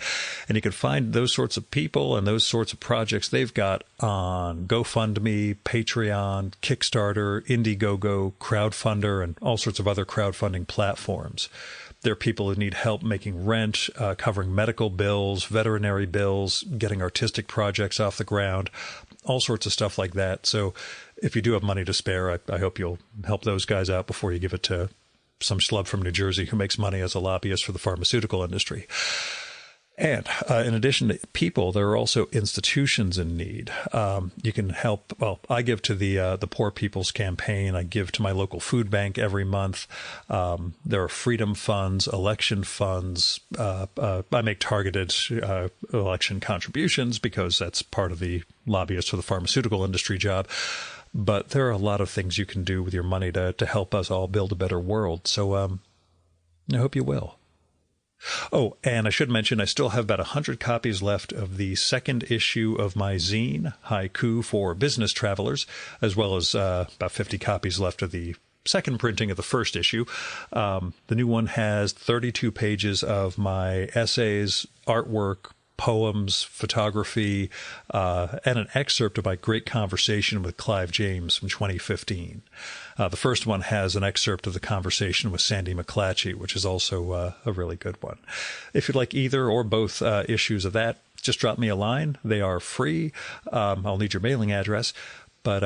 And you can find those sorts of people and those sorts of projects they've got on GoFundMe, Patreon, Kickstarter, Indiegogo, Crowdfunder, and all sorts of other crowdfunding platforms. There are people who need help making rent, covering medical bills, veterinary bills, getting artistic projects off the ground, all sorts of stuff like that. So if you do have money to spare, I hope you'll help those guys out before you give it to some schlub from New Jersey who makes money as a lobbyist for the pharmaceutical industry. And in addition to people, there are also institutions in need. You can help. Well, I give to the Poor People's Campaign. I give to my local food bank every month. There are freedom funds, election funds. I make targeted election contributions because that's part of the lobbyist for the pharmaceutical industry job. But there are a lot of things you can do with your money to help us all build a better world. So I hope you will. Oh, and I should mention I still have about 100 copies left of the second issue of my zine, Haiku for Business Travelers, as well as about 50 copies left of the second printing of the first issue. The new one has 32 pages of my essays, artwork, poems, photography, and an excerpt of my great conversation with Clive James from 2015. The first one has an excerpt of the conversation with Sandy McClatchy, which is also a really good one. If you'd like either or both issues of that, just drop me a line. They are free. I'll need your mailing address. But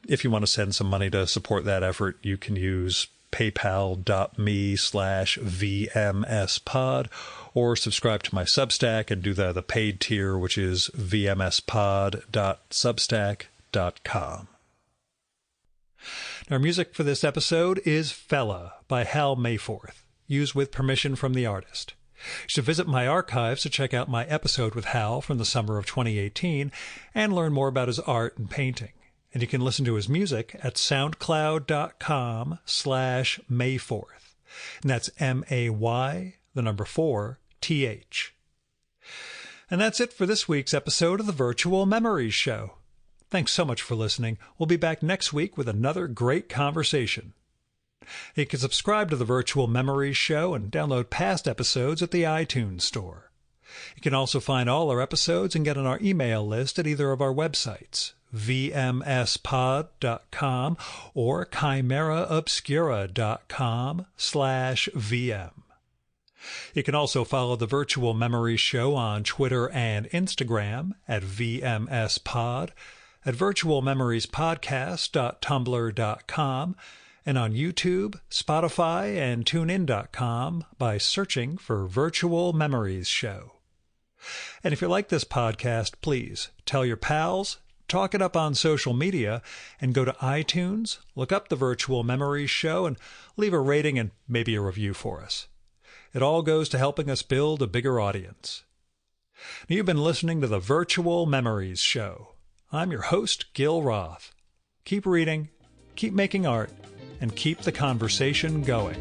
if you want to send some money to support that effort, you can use paypal.me/VMSpod, or subscribe to my Substack and do the paid tier, which is vmspod.substack.com. Our music for this episode is Fella by Hal Mayforth, used with permission from the artist. You should visit my archives to check out my episode with Hal from the summer of 2018 and learn more about his art and painting. And you can listen to his music at soundcloud.com/Mayforth. And that's MAY4TH. And that's it for this week's episode of the Virtual Memories Show. Thanks so much for listening. We'll be back next week with another great conversation. You can subscribe to the Virtual Memories Show and download past episodes at the iTunes Store. You can also find all our episodes and get on our email list at either of our websites, vmspod.com or chimeraobscura.com/VM. You can also follow the Virtual Memories Show on Twitter and Instagram at VMSpod, at virtualmemoriespodcast.tumblr.com, and on YouTube, Spotify, and TuneIn.com by searching for Virtual Memories Show. And if you like this podcast, please tell your pals, talk it up on social media, and go to iTunes, look up the Virtual Memories Show, and leave a rating and maybe a review for us. It all goes to helping us build a bigger audience. You've been listening to the Virtual Memories Show. I'm your host, Gil Roth. Keep reading, keep making art, and keep the conversation going.